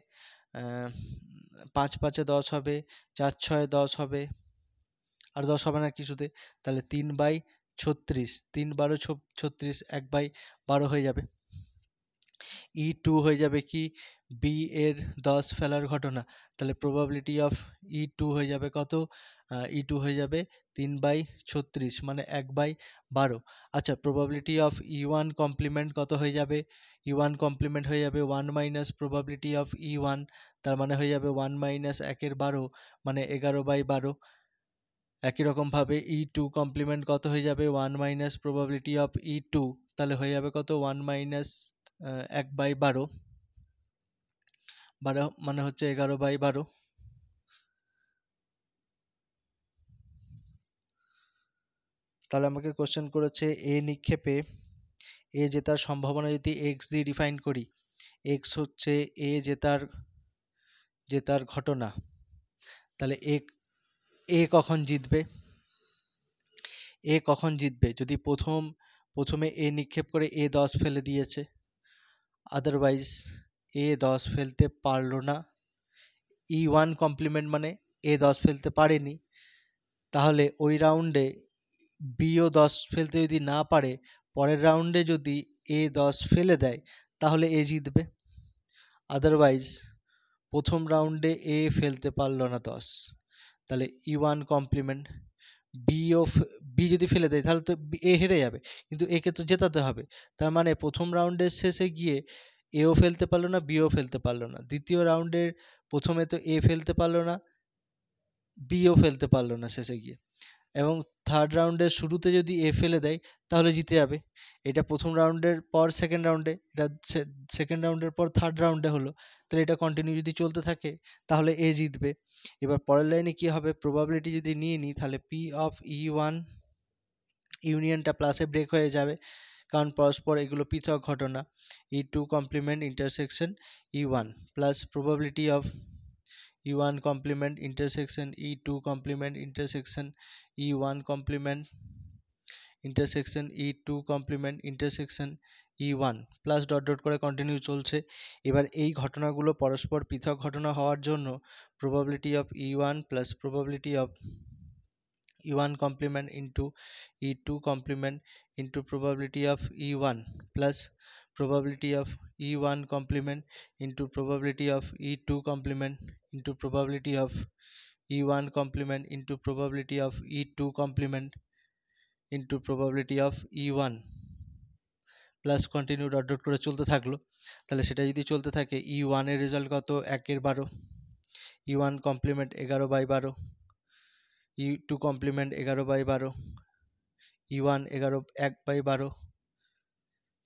5 5 10 হবে, 4 6 10 হবে, আর 10 হবে না কিছুতে, তাহলে 3/36, 3 12 36, 1/12 হয়ে যাবে। E2 হয়ে যাবে কি B এর 10 ফেলার ঘটনা, তাহলে প্রবাবিলিটি অফ E2 হয়ে যাবে কত, E2 হয়ে যাবে 3/36 মানে 1/12। আচ্ছা, প্রবাবিলিটি অফ E1 কমপ্লিমেন্ট কত হয়ে যাবে, E1 কমপ্লিমেন্ট হয়ে যাবে 1 মাইনাস প্রবাবিলিটি অফ E1, তার মানে হয়ে যাবে 1 মাইনাস 1/12 মানে 11/12। একই রকমভাবে E2 কমপ্লিমেন্ট কত হয়ে যাবে 1 মাইনাস প্রবাবিলিটি অফ E2, তাহলে হয়ে যাবে কত 1 মাইনাস 1/12, 12 মানে হচ্ছে 11/12। তাহলে আমাকে কোশ্চেন করেছে এ নিক্ষেপে এ জেতার সম্ভাবনা যদি এক্স দিয়ে ডিফাইন করি, এক্স হচ্ছে এ জেতার ঘটনা, তাহলে এ কখন জিতবে, যদি প্রথমে এ নিক্ষেপ করে এ 10 ফেলে দিয়েছে, আদারওয়াইজ এ 10 ফেলতে পারলো না, E1 কমপ্লিমেন্ট মানে এ 10 ফেলতে পারেনি, তাহলে ওই রাউন্ডে বিও 10 ফেলতে যদি না পারে, পরের রাউন্ডে যদি এ 10 ফেলে দেয় তাহলে এ জিতবে। আদারওয়াইজ প্রথম রাউন্ডে এ ফেলতে পারলো না 10, তাহলে E1 কমপ্লিমেন্ট বি যদি ফেলে দেয় তাহলে তো এ হেরে যাবে, কিন্তু একে তো জেতাতে হবে। তার মানে প্রথম রাউন্ডের শেষে গিয়ে এও ফেলতে পারলো না, বিও ফেলতে পারলো না, দ্বিতীয় রাউন্ডের প্রথমে তো এ ফেলতে পারলো না, বিও ফেলতে পারলো না শেষে গিয়ে, এবং থার্ড রাউন্ডের শুরুতে যদি এ ফেলে দেয় তাহলে জিতে যাবে। এটা প্রথম রাউন্ডের পর সেকেন্ড রাউন্ডে, এটা সেকেন্ড রাউন্ডের পর থার্ড রাউন্ডে হলো, তাহলে এটা কন্টিনিউ যদি চলতে থাকে তাহলে এ জিতবে। এবার পরের লাইনে কি হবে, প্রবাবিলিটি যদি নিয়ে নিই তাহলে পি অফ E1 ইউনিয়নটা প্লাসে ব্রেক হয়ে যাবে, কারণ পরস্পর এগুলো পৃথক ঘটনা। E2 complement intersection E1 plus probability of E1 complement intersection E2 complement intersection E1 complement intersection E2 complement intersection E1 plus dot dot করে কন্টিনিউ চলছে। এবার এই ঘটনাগুলো পরস্পর পৃথক ঘটনা হওয়ার জন্য probability of E1 plus probability of E1 complement into E2 complement into probability of E1 plus probability of E1 complement into probability of E2 complement into probability of E1 complement into probability of E2 complement into probability of E1 plus continue dot dot করে চলতে থাকলো। তাহলে সেটা যদি চলতে থাকে E1 এর result কত 1/12, E1 complement 11/12, E2 complement 11/12, E1 1/12,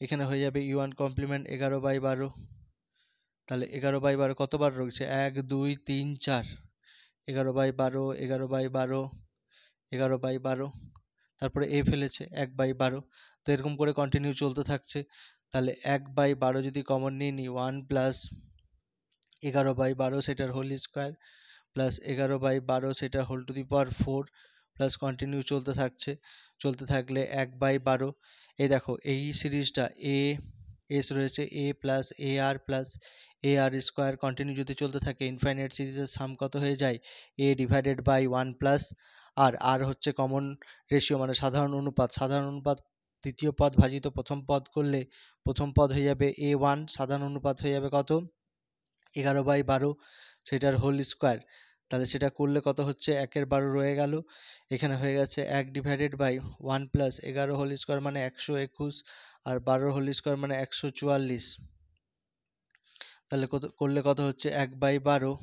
এখানে হয়ে যাবে E1 কমপ্লিমেন্ট 11/12, তাহলে 11/12 কতবার রয়েছে 1 2 3 4, 11/12 11/12 11/12, তারপরে এ ফেলেছে 1/12, তো এরকম করে কন্টিনিউ চলতে থাকছে। তাহলে 1/12 যদি কমন নিয়ে নিই 1 প্লাস 11/12 সেটার হোল স্কোয়ার প্লাস 11/12 সেটা whole to the power 4 plus continue চলতে থাকলে 1/12। এই দেখো এই সিরিজটা এস রয়েছে A plus A R square continue যদি চলতে থাকে ইনফাইনাইট সিরিজের সাম কত হয়ে যায় A divided by 1 plus R হচ্ছে কমন রেশিও মানে সাধারণ অনুপাত দ্বিতীয় পদ ভাজিত প্রথম পদ করলে প্রথম পদ হয়ে যাবে A1, সাধারণ অনুপাত হয়ে যাবে কত 11/12 সেটার হোল স্কোয়ার, তাহলে সেটা করলে কত হচ্ছে 1/12 রয়ে গেল, এখানে হয়ে গেছে 1 divided by 1 plus 11 whole square মানে 121 আর 12 হোল স্কোয়ার মানে 144, তাহলে করলে কত হচ্ছে 1/12,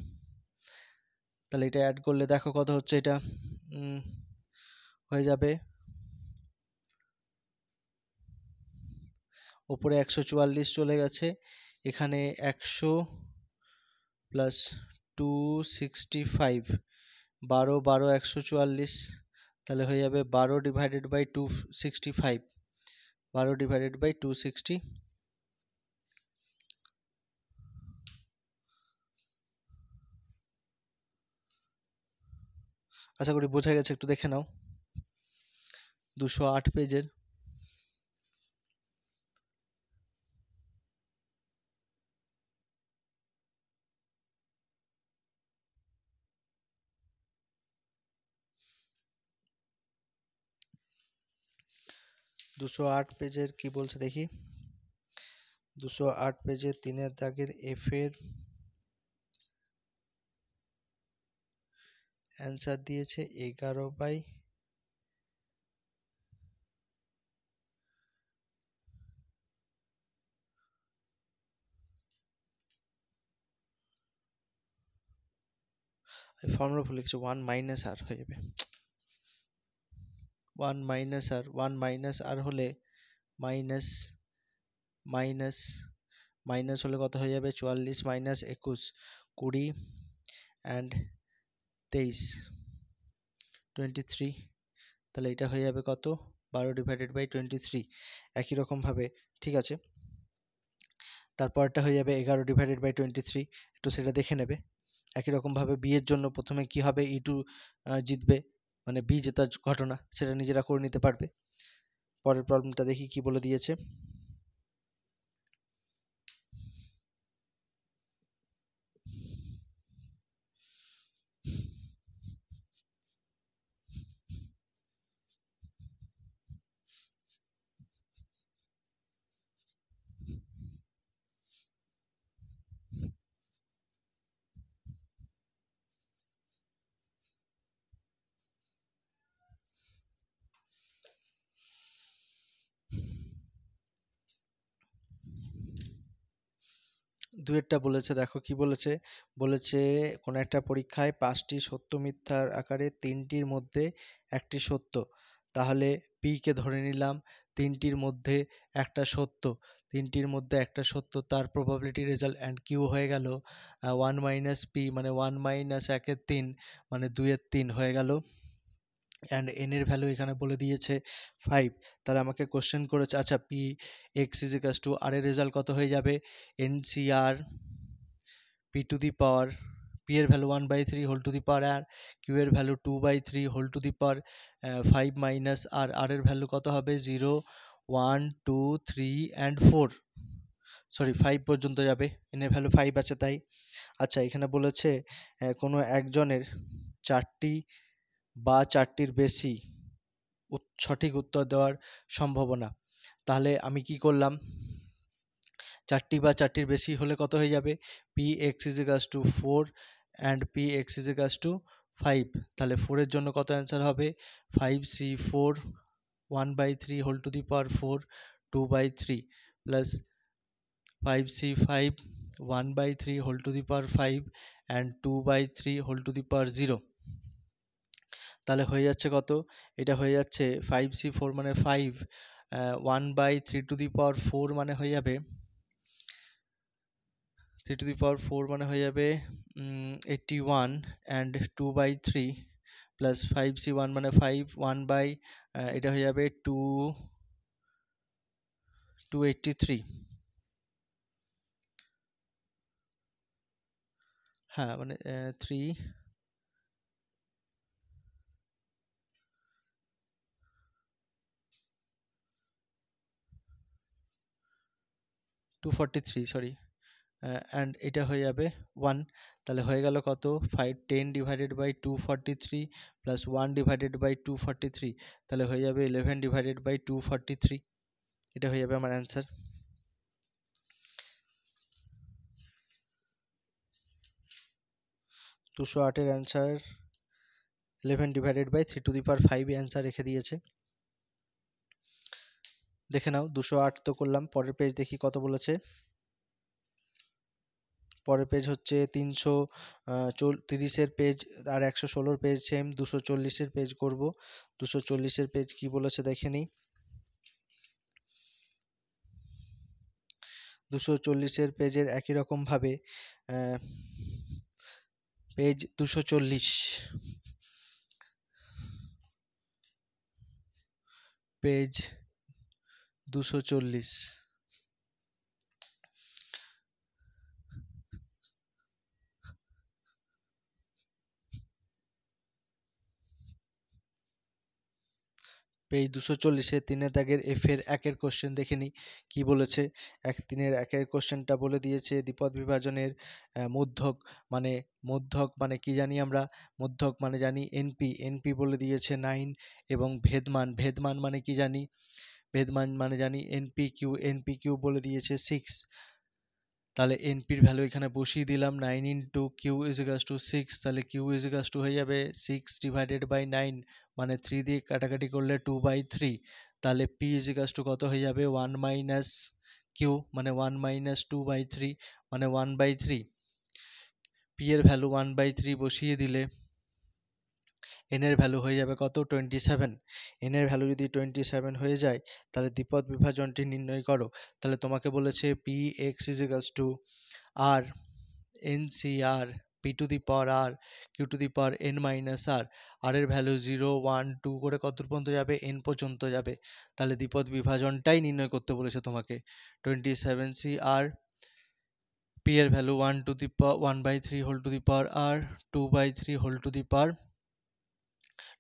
তাহলে এটা অ্যাড করলে দেখো কত হচ্ছে, এটা হয়ে যাবে ওপরে 144 চলে গেছে, এখানে 100 প্লাস 265, 12 12 144, তাহলে হয়ে যাবে 12 ডিভাইডেড বাই 265, 12 ডিভাইডেড বাই 260। আশা করি বোঝা গেছে, একটু দেখে নাও 208 পেজের। দুশো আট পেজের কি বলছে দেখি, 208 পেজে 3 দাগের এফ এর অ্যান্সার দিয়েছে 11/, ফর্মুলা ভুলে গেছি, 1 মাইনাস আর হয়ে যাবে, 1 মাইনাস আর, 1 মাইনাস আর হলে মাইনাস মাইনাস মাইনাস হলে কত হয়ে যাবে, 44 মাইনাস 21 20 অ্যান্ড 23 23, তাহলে এটা হয়ে যাবে কত, 12/23। একই রকমভাবে ঠিক আছে, তারপরটা হয়ে যাবে 11/23, একটু সেটা দেখে নেবে। একই রকমভাবে বি এর জন্য প্রথমে কি হবে, E2 জিতবে, মানে বি জেতার ঘটনা, সেটা নিজেরা করে নিতে পারবে। পরের প্রবলেমটা দেখি কি বলে দিয়েছে। দুয়েরটা বলেছে, দেখো কি বলেছে, বলেছে কোনো একটা পরীক্ষায় 5টি সত্য মিথ্যার আকারে 3টির মধ্যে একটি সত্য, তাহলে পি কে ধরে নিলাম 3টির মধ্যে একটা সত্য, 3টির মধ্যে একটা সত্য, তার প্রবাবিলিটি রেজাল্ট অ্যান্ড কিউ হয়ে গেল 1 মাইনাস পি, মানে 1 মাইনাস 1/3 মানে 2/3 হয়ে গেল, অ্যান্ড এন এর ভ্যালু এখানে বলে দিয়েছে 5। তাহলে আমাকে কোশ্চেন করেছে, আচ্ছা P X is equals to, R এর রেজাল্ট কত হয়ে যাবে, N C R P to the power, P এর value 1/3 whole to the power R, Q এর value 2/3 whole to the power 5 minus R, R এর ভ্যালু কত হবে 0 1 2 3 অ্যান্ড 4, সরি 5 পর্যন্ত যাবে, এন এর ভ্যালু 5 আছে তাই। আচ্ছা এখানে বলেছে কোনো একজনের 4টি বা 4টির বেশি সঠিক উত্তর দেওয়ার সম্ভাবনা, তাহলে আমি কি করলাম, 4টি বা 4টির বেশি হলে কত হয়ে যাবে, P X is equals two 4 and P X is equals two 5, তাহলে 4 এর জন্য কত অ্যান্সার হবে 5c4 1/3 whole to the power 4 2/3 plus 5c5 1/3 whole to the power 5 and 2/3 whole to the power 0, তাহলে হয়ে যাচ্ছে কত, এটা হয়ে যাচ্ছে 5c4 মানে 5, 1/3 টু দি পাওয়ার 4 মানে হয়ে যাবে 3 টু দি পাওয়ার 4 মানে হয়ে যাবে 81 অ্যান্ড 2/3 প্লাস 5c1 মানে 5 1 এটা হয়ে যাবে 283, হ্যাঁ মানে 3 243, সরি, অ্যান্ড এটা হয়ে যাবে 1, তাহলে হয়ে গেল কত 10/243 প্লাস 1/243, তাহলে হয়ে যাবে 11/243, এটা হয়ে যাবে আমার অ্যান্সার। 208 এর answer 11/3 two the power 5 answer রেখে দিয়েছে। দেখে নাও 208 তো করলাম, পরের পেজ দেখি কত বলেছে। পরের পেজ হচ্ছে 330-এর পেজ আর 116-এর পেজ সেম, 240-এর পেজ করব। 240-এর পেজ কি বলেছে দেখে নিই। 240-এর পেজের একই রকম ভাবে পেজ 240, পেজ 240, পেজ 240-এ 3 দাগের এফ এর 1-এর কোশ্চেন দেখে নিই কি বলেছে। 3-এর 1-এর কোশ্চেনটা বলে দিয়েছে দ্বিপদ বিভাজনের মধ্যক মানে কি জানি আমরা, মধ্যক মানে জানি এনপি, এনপি বলে দিয়েছে 9, এবং ভেদমান মানে কি জানি, ভেদমান মানে জানি এনপি কিউ বলে দিয়েছে 6, তাহলে এনপির ভ্যালু এখানে বসিয়ে দিলাম 9 into Q is equals to 6, তাহলে কিউ ইজ ইকাস টু হয়ে যাবে 6/9, মানে 3 দিয়ে কাটাকাটি করলে 2/3, তাহলে পি ইজ ইকাস টু কত হয়ে যাবে 1 মাইনাস কিউ, মানে 1 মাইনাস 2/3 মানে 1/3। পি এর ভ্যালু 1/3 বসিয়ে দিলে এন এর ভ্যালু হয়ে যাবে কত 27। এন এর ভ্যালু যদি 27 হয়ে যায় তাহলে দ্বিপদ বিভাজনটি নির্ণয় করো। তাহলে তোমাকে বলেছে P X is equals to R N C R P to the power R Q to the power N minus R, R এর ভ্যালু 0 1 2 করে কত পর্যন্ত যাবে এন পর্যন্ত যাবে। তাহলে দ্বিপদ বিভাজনটাই নির্ণয় করতে বলেছে তোমাকে। 27 আর পি এর value 1 to the power 1/3 whole to the power R 2/3 whole to the power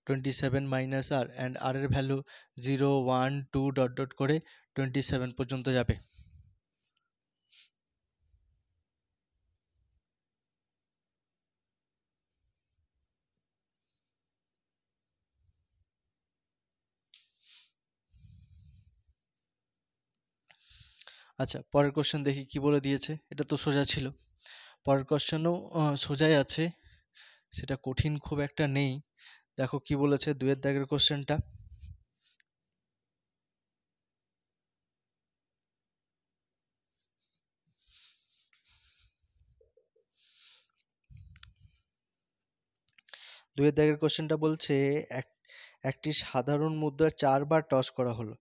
27 minus R, and R এর ভ্যালু 0 1 2 ডট ডট করে 27 পর্যন্ত যাবে। আচ্ছা, পরের কোশ্চেন দেখি কি বলে দিয়েছে। এটা তো সোজা ছিল। পরের কোশ্চেনও সোজাই আছে, সেটা কঠিন খুব একটা নেই। দেখো কি বলেছে 2 দাগের কোশ্চেনটা। দুয়ের দাগের কোশ্চেনটা বলছে একটি সাধারণ মুদ্রা 4 বার টস করা হলো।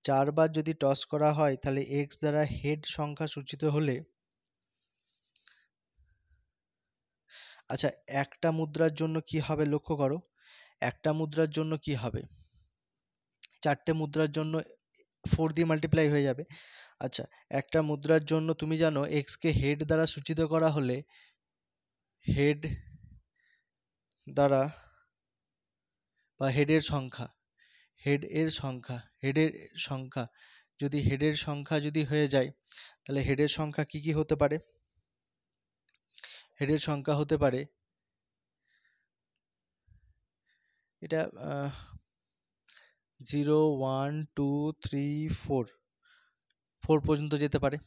4 বার যদি টস করা হয় তাহলে এক্স দ্বারা হেড সংখ্যা সূচিত হলে, আচ্ছা একটা মুদ্রার জন্য কি হবে লক্ষ্য করো, একটা মুদ্রার জন্য কি হবে, 4টে মুদ্রার জন্য 4 দিয়ে মাল্টিপ্লাই হয়ে যাবে। আচ্ছা, একটা মুদ্রার জন্য তুমি জানো এক্স কে হেড দ্বারা সূচিত করা হলে হেড দ্বারা বা হেডের সংখ্যা যদি হেডের সংখ্যা যদি হয়ে যায় তাহলে হেডের সংখ্যা কি কি হতে পারে, হেডের সংখ্যা হতে পারে এটা 0 1 2 3 4 পর্যন্ত যেতে পারে।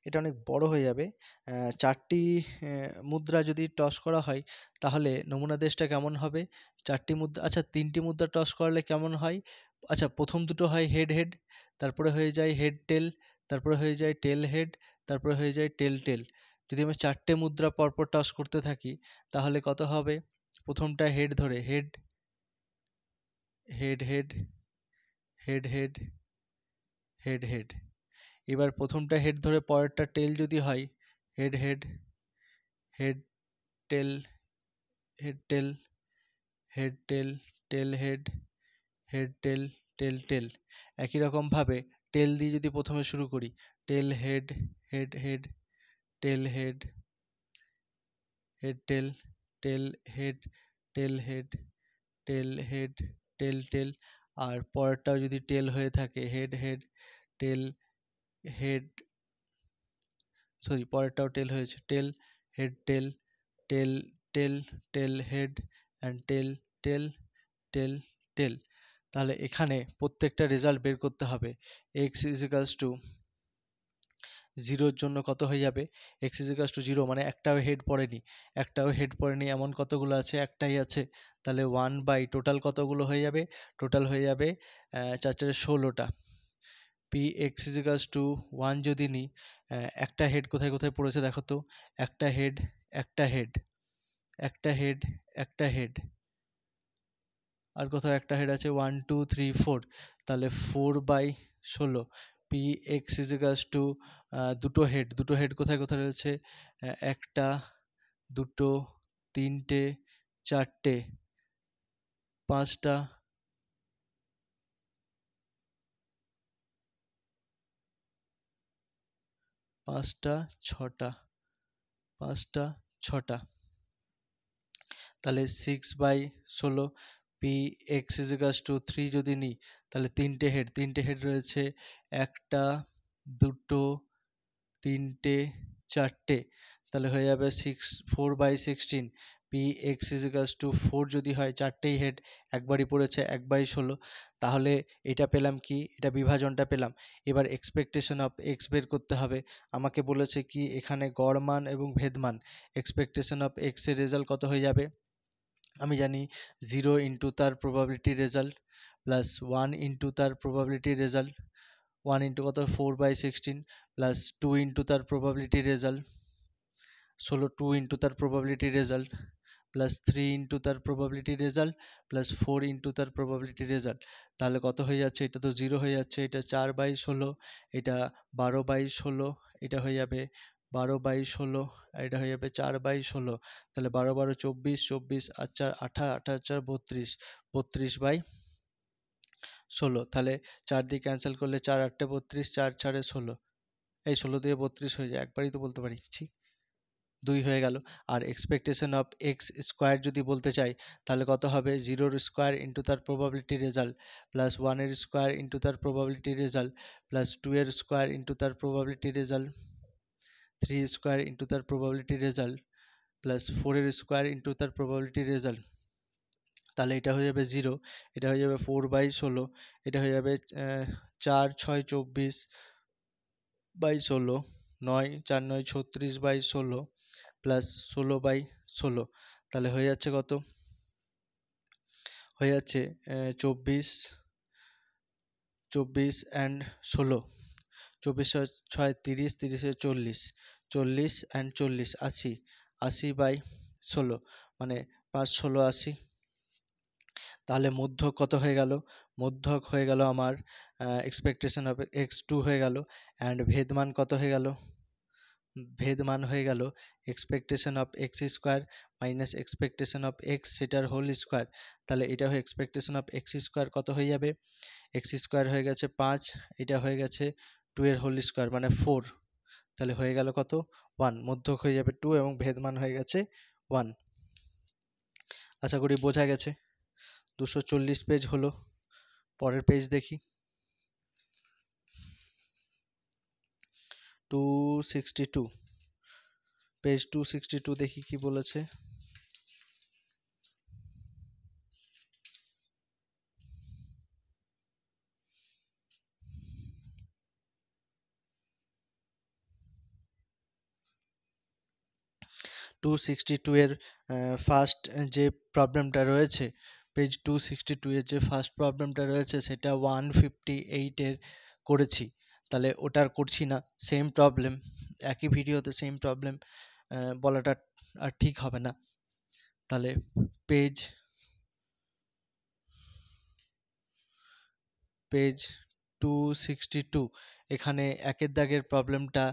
এটা অনেক বড় হয়ে যাবে। 4টি মুদ্রা যদি টস করা হয় তাহলে নমুনা দেশটা কেমন হবে, 4টি মুদ্রা, আচ্ছা 3টি মুদ্রা টস করলে কেমন হয়, আচ্ছা প্রথম দুটো হয় হেড হেড, তারপরে হয়ে যায় হেড টেল, তারপরে হয়ে যায় টেল হেড, তারপরে হয়ে যায় টেল টেল। যদি আমি 4টে মুদ্রা পরপর টস করতে থাকি তাহলে কত হবে, প্রথমটা হেড ধরে head head head head head head head, এবার প্রথমটা হেড ধরে পরেরটা টেল যদি হয় head head head tail head tail head tail tail head head tail tail tail. একই রকমভাবে টেল দিয়ে যদি প্রথমে শুরু করি tail head head head tail head head tail tail head tail head tail head tail tail, আর পরেরটাও যদি টেল হয়ে থাকে head head tail head, sorry পরেরটাও টেল হয়েছে tail head tail tail tail tail head and tail tail tail tail. তাহলে এখানে প্রত্যেকটা রেজাল্ট বের করতে হবে। এক্স ইজিক্যালস টু 0-র জন্য কত হয়ে যাবে, এক্স ইজিক্যালস টু 0 মানে একটাও হেড পড়েনি এমন কতগুলো আছে, একটাই আছে, তাহলে 1 বাই টোটাল কতগুলো হয়ে যাবে, টোটাল হয়ে যাবে 4 4 16টা। পি এক্স ইজিক্যালস টু 1 যদি নিই, একটা হেড কোথায় কোথায় পড়েছে দেখো তো, একটা হেড একটা হেড একটা হেড একটা হেড, আর কোথাও একটা হেড আছে 1 2 3 4, তাহলে 4/16। পি এক্স ইজিক্যালস টু দুটো হেড কোথায় কোথায় রয়েছে, একটা দুটো তিনটে চারটে পাঁচটা পাঁচটা ছটা পাঁচটা ছটা, তাহলে 6/16 পি এক্স ইজিকাস টু 3 যদি নিই তাহলে তিনটে হেড রয়েছে, একটা, দুটো, তিনটে, চারটে, তাহলে হয়ে যাবে 4/16 পি এক্স ইজিকাস টু 4 যদি হয়, চারটেই হেড, একবারই পড়েছে 1/16, তাহলে এটা পেলাম কি, এটা বিভাজনটা পেলাম। এবার এক্সপেকটেশন অফ এক্স বের করতে হবে। আমাকে বলেছে কি এখানে গড় মান এবং ভেদ মান, এক্সপেকটেশন অফ এক্স এর রেজাল্ট কত হয়ে যাবে, আমি জানি 0 ইন্টু তার প্রবাবিলিটি রেজাল্ট প্লাস 1 ইন্টু তার প্রবাবিলিটি রেজাল্ট, 1 ইন্টু কত 4/16 প্লাস 2 ইন্টু তার প্রবাবিলিটি রেজাল্ট 16, 2 ইন্টু তার প্রবাবিলিটি রেজাল্ট প্লাস 3 ইন্টু তার প্রবাবিলিটি রেজাল্ট প্লাস 4 ইন্টু তার প্রবাবিলিটি রেজাল্ট। তাহলে কত হয়ে যাচ্ছে, এটা তো 0 হয়ে যাচ্ছে, এটা 4/16, এটা 12/16, এটা হয়ে যাবে 12/16, এটা হয়ে যাবে 4/16, তাহলে 12 12 24, 24 আর 4 18, 18 4 32, 32/16, তাহলে 4 দিয়ে ক্যান্সেল করলে 4 8 32, 4 4 16, এই 16 দিয়ে 32 হয়ে যায়, একবারই তো বলতে পারি, 2 হয়ে গেল। আর এক্সপেকটেশন অফ এক্স স্কোয়ার যদি বলতে চাই তাহলে কত হবে, 0 স্কোয়ার ইন্টু তার probability result plus 1 square into তার probability result plus 2 square into তার প্রবাবিলিটি রেজাল্ট, 3 স্কোয়ার ইন্টু তার probability result plus 4 square into তার প্রবাবিলিটি রেজাল্ট। তাহলে এটা হয়ে যাবে 0, এটা হয়ে যাবে 4/16, এটা হয়ে যাবে 4 6 24/16, 9 4 9 36/16 প্লাস 16/16, তাহলে হয়ে যাচ্ছে কত, হয়ে যাচ্ছে 24 24 অ্যান্ড 16, 24 6 30, 30 40, 40 অ্যান্ড 40 80, 80/16, মানে 5 16 80। তাহলে মধ্যক কত হয়ে গেল, মধ্যক হয়ে গেল আমার এক্সপেকটেশন অফ x2 হয়ে গেল, অ্যান্ড ভেদমান কত হয়ে গেল, ভেদমান হয়ে গেল expectation of X square minus expectation of X সেটার হোল স্কোয়ার। তাহলে এটা হয়ে এক্সপেকটেশন অফ এক্স স্কোয়ার কত হয়ে যাবে, এক্স স্কোয়ার হয়ে গেছে 5, এটা হয়ে গেছে 2 এর হোল স্কোয়ার মানে 4, তাহলে হয়ে গেল কত 1, মধ্যক হয়ে যাবে 2 এবং ভেদমান হয়ে গেছে 1। আশা করি বোঝা গেছে। 240 পেজ হলো, পরের পেজ দেখি। 262, পেজ 262 দেখি কি বলেছে। টু 262 এর ফার্স্ট যে প্রবলেমটা রয়েছে, পেজ 262 এর যে ফার্স্ট প্রবলেমটা রয়েছে সেটা 158 এর করেছি, তাহলে ওটার করছি না, সেম প্রবলেম, একই ভিডিওতে সেম প্রবলেম বলাটা আর ঠিক হবে না। তাহলে পেজ 262, এখানে একের দাগের প্রবলেমটা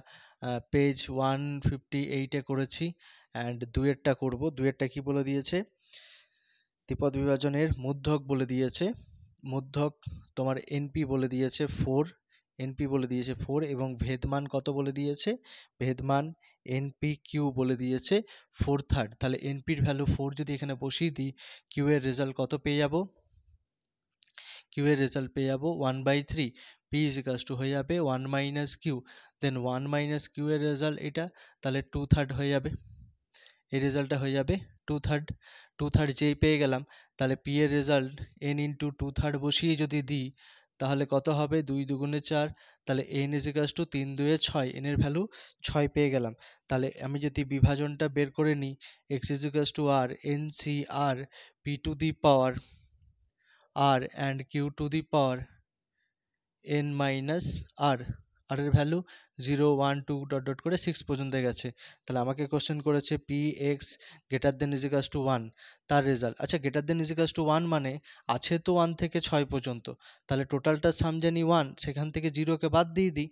পেজ 158 করেছি, অ্যান্ড দুয়েরটা করব। দুয়েরটা কি বলে দিয়েছে, ত্রিপদ বিভাজনের মধ্যক বলে দিয়েছে, মধ্যক তোমার এনপি বলে দিয়েছে 4, এনপি বলে দিয়েছে 4, এবং ভেদমান কত বলে দিয়েছে, ভেদমান এনপি কিউ বলে দিয়েছে 4/3। তাহলে এনপির ভ্যালু 4 যদি এখানে বসিয়ে দিই, কিউ এর রেজাল্ট কত পেয়ে যাব, কিউ এর রেজাল্ট পেয়ে যাবো 1/3, পি ইজিকালস টু হয়ে যাবে 1 মাইনাস কিউ, দেন 1 মাইনাস কিউ এর রেজাল্ট এটা, তাহলে 2/3 হয়ে যাবে, এই রেজাল্টটা হয়ে যাবে 2/3, 2/3 যেই পেয়ে গেলাম, তাহলে পি এর রেজাল্ট এন ইন্টু 2/3 বসিয়ে যদি দিই তাহলে কত হবে, 2 2 4, তাহলে এন ইজিকালস টু 3 2 6, এন এর ভ্যালু 6 পেয়ে গেলাম। তাহলে আমি যদি বিভাজনটা বের করে নিই, X is equals to R N C R P to the power r and q to the power n minus r, r এর ভ্যালু 0 1 2 ডট ডট করে 6 পর্যন্ত গেছে। তাহলে আমাকে কোশ্চেন করেছে P X greater than is equals to 1 তার result. আচ্ছা, greater than is equals to 1 মানে আছে তো 1 থেকে 6 পর্যন্ত, তাহলে টোটালটা সাম জানি 1, সেখান থেকে 0কে বাদ দিয়ে দিই,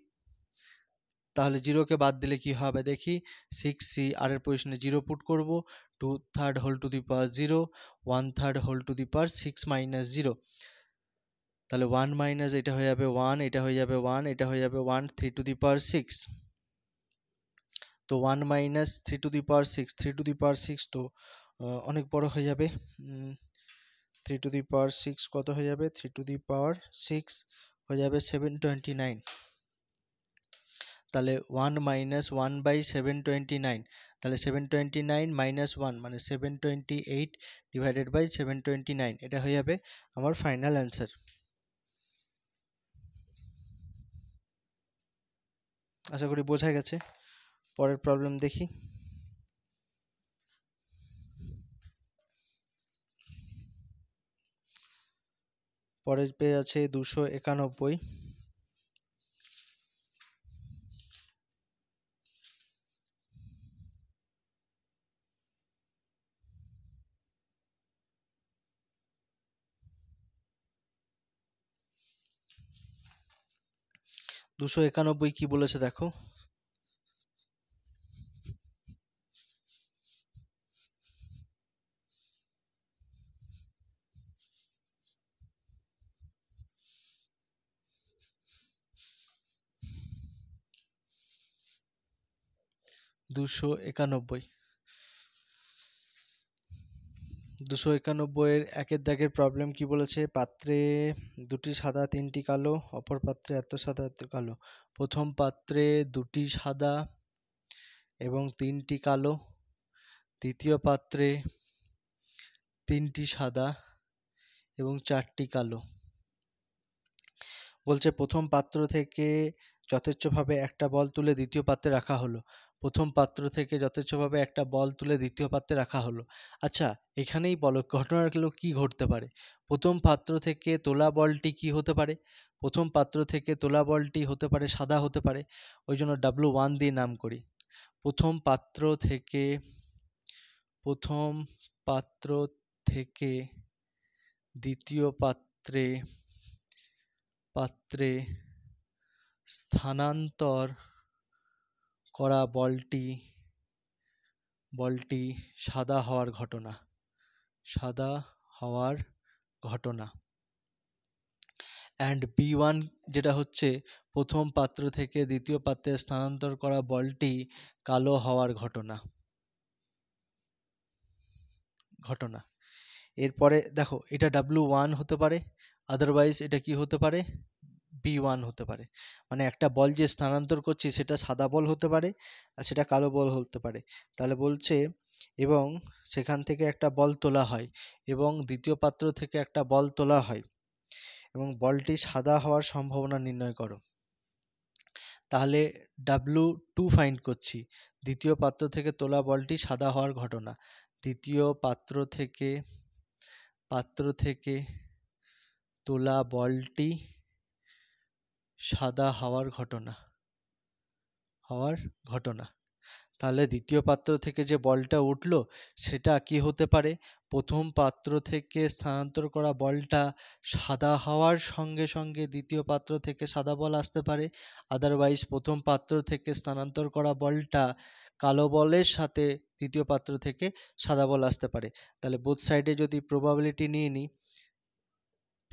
তাহলে 0কে বাদ দিলে কি হবে দেখি, 6c, আর এর পজিশনে 0 পুট করব, 2/3 whole to the power 0, 1/3 whole to the power 6 minus 0, তাহলে 1 মাইনাস এটা হয়ে যাবে 1, এটা হয়ে যাবে 1, এটা হয়ে যাবে 1, 3 টু দি পাওয়ার 6, তো 1 minus 3 to the power 6, 3 to the power 6 তো অনেক বড় হয়ে যাবে। 3 টু দি পাওয়ার 6 কত হয়ে যাবে? 3 টু দি পাওয়ার 6 হয়ে যাবে 729। তাহলে 1 মাইনাস 1/729, তাহলে 729 মাইনাস 1 মানে 728 ডিভাইডেড বাই 729, এটা হয়ে যাবে আমার ফাইনাল অ্যান্সার। আশা করি বোঝা গেছে। পরের প্রবলেম দেখি। পরের পেজ আছে 291। কি বলেছে দেখো। দুশো একানব্বই এর একের দাগের প্রবলেম কি বলেছে? পাত্রে দুটি সাদা তিনটি কালো, অপর পাত্রে এত সাদা এত কালো। প্রথম পাত্রে দুটি সাদা এবং তিনটি কালো, দ্বিতীয় পাত্রে তিনটি সাদা এবং চারটি কালো। বলছে প্রথম পাত্র থেকে যথেচ্ছভাবে একটা বল তুলে দ্বিতীয় পাত্রে রাখা হলো। প্রথম পাত্র থেকে যথেচ্ছভাবে একটা বল তুলে দ্বিতীয় পাত্রে রাখা হলো। আচ্ছা, এখানেই বলো ঘটনাগুলো কি ঘটতে পারে? প্রথম পাত্র থেকে তোলা বলটি কি হতে পারে? প্রথম পাত্র থেকে তোলা বলটি হতে পারে সাদা হতে পারে, ওই জন্য W1 দিয়ে নাম করি। প্রথম পাত্র থেকে দ্বিতীয় পাত্রে স্থানান্তর করা বলটি সাদা হওয়ার ঘটনা। অ্যান্ড B1 যেটা হচ্ছে প্রথম পাত্র থেকে দ্বিতীয় পাত্রে স্থানান্তর করা বলটি কালো হওয়ার ঘটনা। এরপরে দেখো, এটা W1 হতে পারে, আদারওয়াইজ এটা কি হতে পারে? B1 হতে পারে। মানে একটা বল যে স্থানান্তর করছি সেটা সাদা বল হতে পারে আর সেটা কালো বল হতে পারে। তাহলে বলছে এবং সেখান থেকে একটা বল তোলা হয় এবং দ্বিতীয় পাত্র থেকে একটা বল তোলা হয় এবং বলটি সাদা হওয়ার সম্ভাবনা নির্ণয় করো। তাহলে W2 ফাইন্ড করছি, দ্বিতীয় পাত্র থেকে তোলা বলটি সাদা হওয়ার ঘটনা। দ্বিতীয় পাত্র থেকে তোলা বলটি সাদা হওয়ার ঘটনা। তাহলে দ্বিতীয় পাত্র থেকে যে বলটা উঠলো সেটা কি হতে পারে? প্রথম পাত্র থেকে স্থানান্তর করা বলটা সাদা হওয়ার সঙ্গে সঙ্গে দ্বিতীয় পাত্র থেকে সাদা বল আসতে পারে, আদারওয়াইজ প্রথম পাত্র থেকে স্থানান্তর করা বলটা কালো বলের সাথে দ্বিতীয় পাত্র থেকে সাদা বল আসতে পারে। তাহলে বোথ সাইডে যদি প্রবাবিলিটি নিয়ে নিই,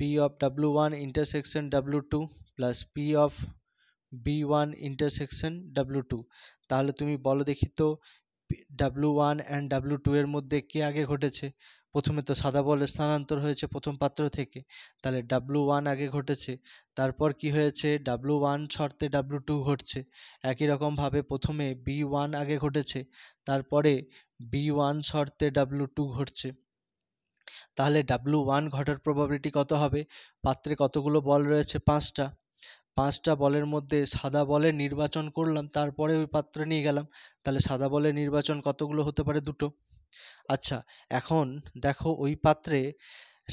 P of W1 intersection W2 plus P of B1 intersection W2, তাহলে তুমি বলো দেখি তো W1 and W2 এর মধ্যে কে আগে ঘটেছে? প্রথমে তো সাদা বলের স্থানান্তর হয়েছে প্রথম পাত্র থেকে, তাহলে W1 আগে ঘটেছে। তারপর কি হয়েছে? W1 শর্তে W2 ঘটছে। একই রকমভাবে প্রথমে B1 আগে ঘটেছে, তারপরে B1 শর্তে W2 ঘটছে। তাহলে W1 ঘটার প্রবাবিলিটি কত হবে? পাত্রে কতগুলো বল রয়েছে? 5টা বলের মধ্যে সাদা বলের নির্বাচন করলাম, তারপরে ওই পাত্রে নিয়ে গেলাম, তাহলে সাদা বলের নির্বাচন কতগুলো হতে পারে? 2টো। আচ্ছা, এখন দেখো ওই পাত্রে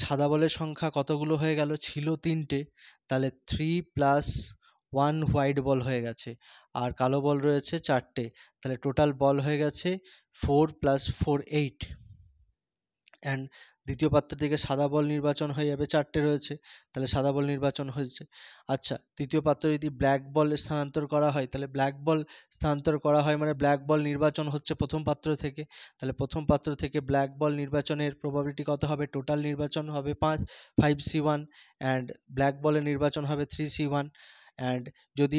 সাদা বলের সংখ্যা কতগুলো হয়ে গেল? ছিল 3টে, তাহলে 3 প্লাস 1 হোয়াইট বল হয়ে গেছে, আর কালো বল রয়েছে 4টে, তাহলে টোটাল বল হয়ে গেছে 4 প্লাস 4 8। অ্যান্ড দ্বিতীয় পাত্র থেকে সাদা বল নির্বাচন হয়ে যাবে, 4টে রয়েছে, তাহলে সাদা বল নির্বাচন হয়েছে। আচ্ছা, তৃতীয় পাত্র যদি ব্ল্যাক বল স্থানান্তর করা হয়, তাহলে ব্ল্যাক বল স্থানান্তর করা হয় মানে ব্ল্যাক বল নির্বাচন হচ্ছে প্রথম পাত্র থেকে, তাহলে প্রথম পাত্র থেকে ব্ল্যাক বল নির্বাচনের প্রবাবিলিটি কত হবে? টোটাল নির্বাচন হবে 5C1 অ্যান্ড ব্ল্যাক বলের নির্বাচন হবে 3C1। অ্যান্ড যদি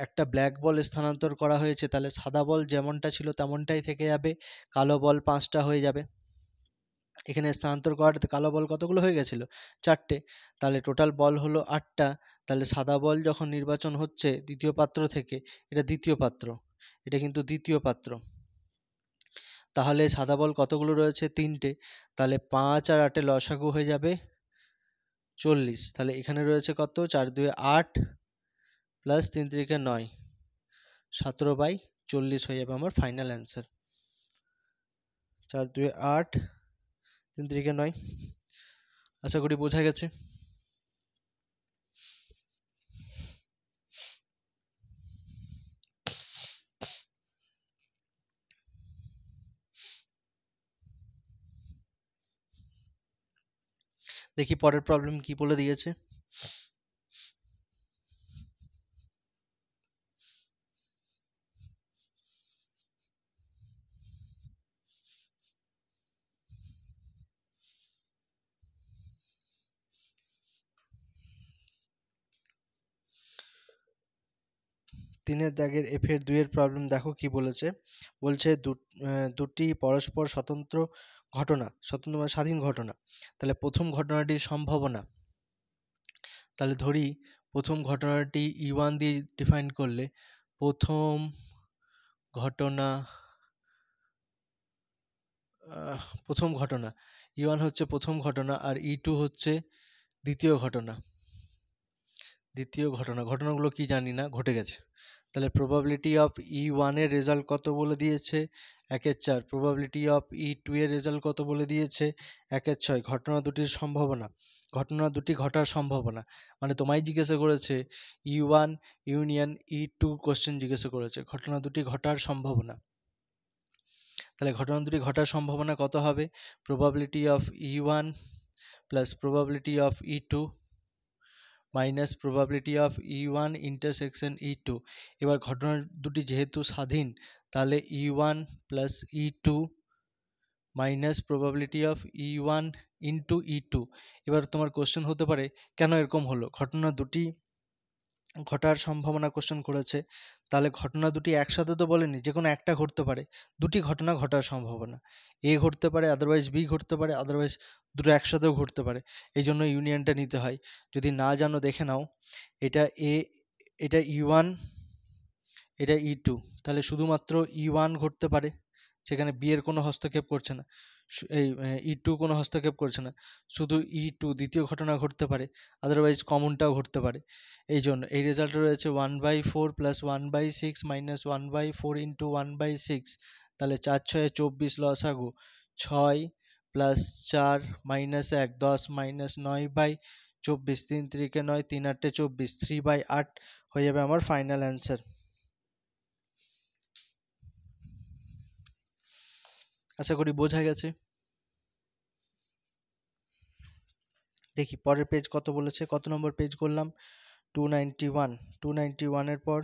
একটা ব্ল্যাক বল স্থানান্তর করা হয়েছে, তাহলে সাদা বল যেমনটা ছিল তেমনটাই থেকে যাবে, কালো বল 5টা হয়ে যাবে। এখানে স্থানান্তর করাতে কালো বল কতগুলো হয়ে গেছিল? 4টে। তাহলে টোটাল বল হলো 8টা। তাহলে সাদা বল যখন নির্বাচন হচ্ছে দ্বিতীয় পাত্র থেকে, এটা দ্বিতীয় পাত্র, এটা কিন্তু দ্বিতীয় পাত্র, তাহলে সাদা বল কতগুলো রয়েছে? 3টে। তাহলে 5 আর 8 এর লসাগু হয়ে যাবে 40। তাহলে এখানে রয়েছে কত? 4 2 8 প্লাস 3 3 9, 17/40 হয়ে যাবে আমার ফাইনাল অ্যান্সার। 4 2 8 3 3 9। আশা করি বোঝা গেছে। দেখি পরের প্রবলেম কি বলে দিয়েছে। তিনের দাগের এফ এর 2 এর প্রবলেম দেখো কি বলেছে। বলছে দুটি পরস্পর স্বতন্ত্র ঘটনা, স্বতন্ত্র মানে স্বাধীন ঘটনা। তাহলে প্রথম ঘটনাটির সম্ভাবনা, তাহলে ধরি প্রথম ঘটনাটি E1 দিয়ে ডিফাইন করলে, প্রথম ঘটনা প্রথম ঘটনা E1 হচ্ছে প্রথম ঘটনা আর E2 হচ্ছে দ্বিতীয় ঘটনা। দ্বিতীয় ঘটনা, ঘটনাগুলো কি জানি না, ঘটে গেছে। তাহলে প্রবাবিলিটি অফ E1 এর রেজাল্ট কত বলে দিয়েছে? 1/4। প্রবাবিলিটি অফ E2 এর রেজাল্ট কত বলে দিয়েছে? 1/6। ঘটনা দুটির সম্ভাবনা, ঘটনা দুটি ঘটার সম্ভাবনা, মানে তোমায় জিজ্ঞাসা করেছে E1 ইউনিয়ন E2 কোশ্চেন জিজ্ঞাসা করেছে, ঘটনা দুটি ঘটার সম্ভাবনা। তাহলে ঘটনা দুটি ঘটার সম্ভাবনা কত হবে? Probability of E1 plus probability of E2 minus probability of E1 intersection E2। এবার ঘটনা দুটি যেহেতু স্বাধীন, তাহলে E1 plus E2 minus probability of E1 into E2। এবার তোমার কোশ্চেন হতে পারে কেন এরকম হলো, ঘটনা দুটি ঘটার সম্ভাবনা কোশ্চেন করেছে, তাহলে ঘটনা দুটি একসাথে তো বলেনি, যে কোনো একটা ঘটতে পারে, দুটি ঘটনা ঘটার সম্ভাবনা, এ ঘটতে পারে, আদারওয়াইজ বি ঘটতে পারে, আদারওয়াইজ দুটো একসাথেও ঘটতে পারে, এই জন্য ইউনিয়নটা নিতে হয়। যদি না জানো দেখে নাও, এটা এ, এটা E1, এটা E2, তাহলে শুধুমাত্র E1 ঘটতে পারে, সেখানে বি এর কোনো হস্তক্ষেপ করছে না, এই E2 কোনো হস্তক্ষেপ করছে না, শুধু E2 দ্বিতীয় ঘটনা ঘটতে পারে, আদারওয়াইজ কমনটাও ঘটতে পারে। এই জন্য এই রেজাল্ট রয়েছে 1/4 প্লাস 1/6 মাইনাস 1/4 ইন্টু 1/6। তাহলে 4 6 24 লসাগু 6 প্লাস 4 মাইনাস 1 10 মাইনাস 9/24, 3 3 9, 3 8 24, 3/8 হয়ে যাবে আমার ফাইনাল অ্যান্সার। আশা করি বোঝা গেছে। দেখি পরের পেজ কত বলেছে, কত নম্বর পেজ করলাম? 291। 291 এর পর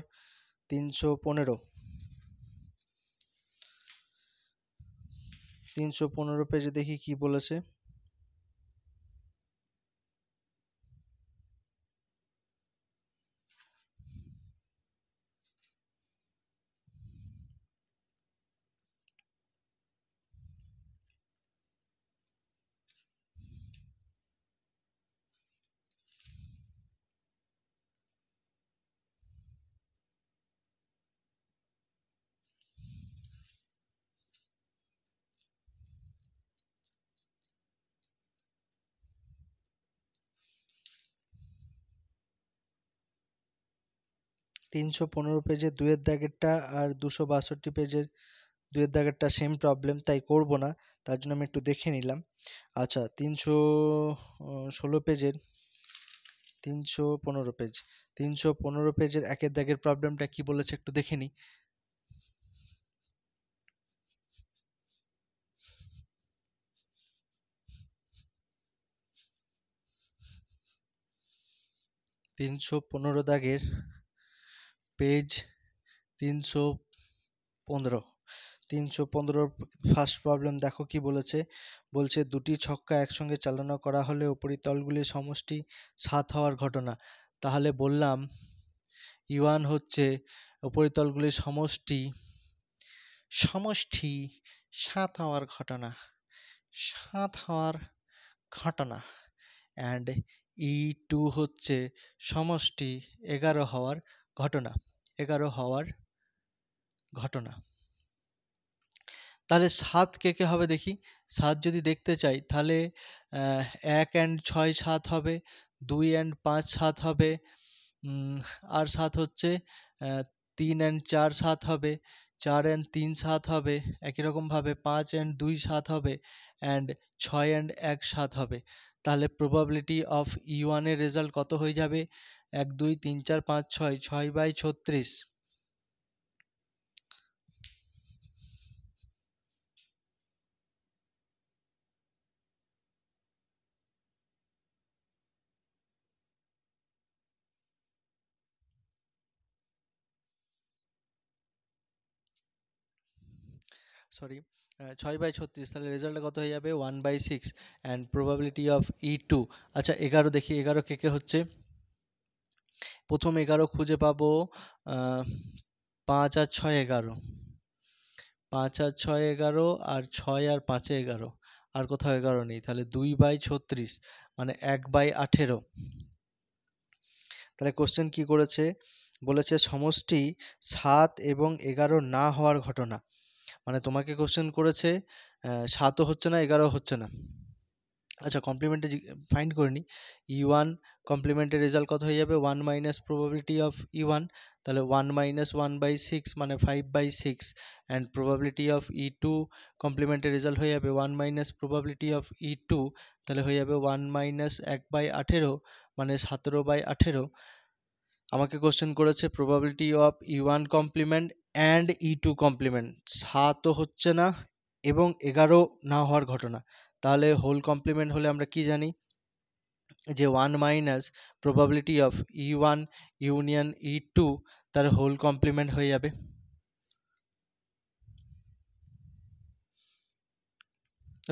315। 315 পেজে দেখি কি বলেছে। তিনশো পনেরো পেজের 2 এর দাগেরটা আর 262 পেজের 2 এর দাগেরটা সেম প্রবলেম, তাই করব না, তার জন্য আমি একটু দেখে নিলাম। আচ্ছা 316 পেজের 315 পেজ, 315 পেজের 1 এর দাগের প্রবলেমটা কি বলেছে একটু দেখে নিই। তিনশো পনেরো দাগের পেজ 315। 315 ফার্স্ট প্রবলেম দেখো কি বলেছে। বলছে দুটি ছক্কা একসঙ্গে চালনা করা হলে উপরিতলগুলির সমষ্টি 7 হওয়ার ঘটনা। তাহলে বললাম E1 হচ্ছে উপরিতলগুলির সমষ্টি 7 হওয়ার ঘটনা। 7 হওয়ার ঘটনা, অ্যান্ড E2 হচ্ছে সমষ্টি 11 হওয়ার ঘটনা। 11 হওয়ার ঘটনা। তাহলে 7 কে কে হবে দেখি। 7 যদি দেখতে চাই তাহলে 1 and 6 7 হবে, 2 and 5 7 হবে, আর 7 হচ্ছে 3 and 4 7 হবে, 4 and 3 7 হবে, একই রকমভাবে 5 and 2 7 হবে, অ্যান্ড 6 and 1 7 হবে। তাহলে প্রবাবিলিটি অফ E1 এর রেজাল্ট কত হয়ে যাবে? 1 2 3 4 5 6, 6/36। সরি, 6/36, তাহলে রেজাল্টটা কত হয়ে যাবে? 1/6, অ্যান্ড প্রবাবিলিটি অফ E2। আচ্ছা 11 দেখি, 11 কে কে হচ্ছে। প্রথম 11 খুঁজে পাবো 5 আর 6 11, 5 আর 6 11, আর 6 আর 5 11, আর কোথাও 11 নেই। তাহলে 2/36 মানে 1/18। তাহলে কোশ্চেন কি করেছে? বলেছে সমষ্টি 7 এবং 11 না হওয়ার ঘটনা। মানে তোমাকে কোশ্চেন করেছে 7ও হচ্ছে না, 11ও হচ্ছে না। আচ্ছা কমপ্লিমেন্টে ফাইন্ড করে নিই। E1 কমপ্লিমেন্টের রেজাল্ট কত হয়ে যাবে? 1 মাইনাস প্রবাবিলিটি অফ E1, তাহলে 1 মাইনাস 1/6 মানে 5/6, অ্যান্ড প্রবাবিলিটি অফ E2 কমপ্লিমেন্টের রেজাল্ট হয়ে যাবে 1 মাইনাস প্রবাবিলিটি অফ E2, তাহলে হয়ে যাবে 1 মাইনাস 1/18 মানে 17/18। আমাকে কোশ্চেন করেছে probability of E1 complement and E2 complement, 7ও হচ্ছে না এবং 11 না হওয়ার ঘটনা। তাহলে হোল কমপ্লিমেন্ট হলে আমরা কি জানি? যে 1 minus probability of E1 union E2, তার হোল কমপ্লিমেন্ট হয়ে যাবে।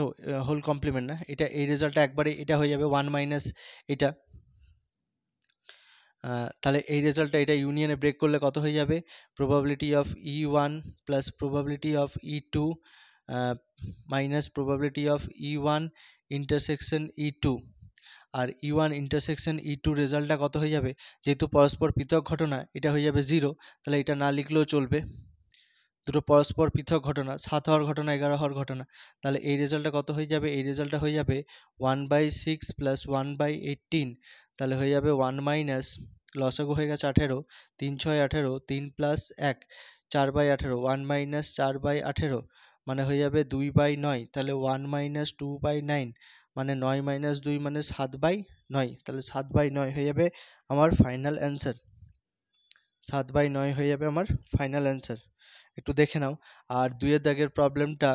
ও হোল কমপ্লিমেন্ট না, এটা এই রেজাল্টটা একবারে এটা হয়ে যাবে 1 মাইনাস এটা। তাহলে এই রেজাল্টটা এটা ইউনিয়নে ব্রেক করলে কত হয়ে যাবে? Probability of E1 plus probability of E2 minus probability of E1 intersection E2, আর E1 ইন্টারসেকশন E2 রেজাল্টটা কত হয়ে যাবে? যেহেতু পরস্পর পৃথক ঘটনা, এটা হয়ে যাবে 0, তাহলে এটা না লিখলেও চলবে। দুটো পরস্পর পৃথক ঘটনা, 7 হওয়ার ঘটনা, 11 হওয়ার ঘটনা। তাহলে এই রেজাল্টটা কত হয়ে যাবে? এই রেজাল্টটা হয়ে যাবে 1/6 প্লাস 1/18, তাহলে হয়ে যাবে 1 মাইনাস লসাগু হয়ে গেছে 18, 3 6 18, 3 প্লাস 1 4/18, 1 মাইনাস 4/18 মানে হয়ে যাবে 2/9, তাহলে 1 মাইনাস 2/9 মানে 9 মাইনাস 2 মানে 7/9, তাহলে 7/9 হয়ে যাবে আমার ফাইনাল অ্যান্সার। 7/9 হয়ে যাবে আমার ফাইনাল অ্যান্সার। একটু দেখে নাও। আর 2 দাগের প্রবলেমটা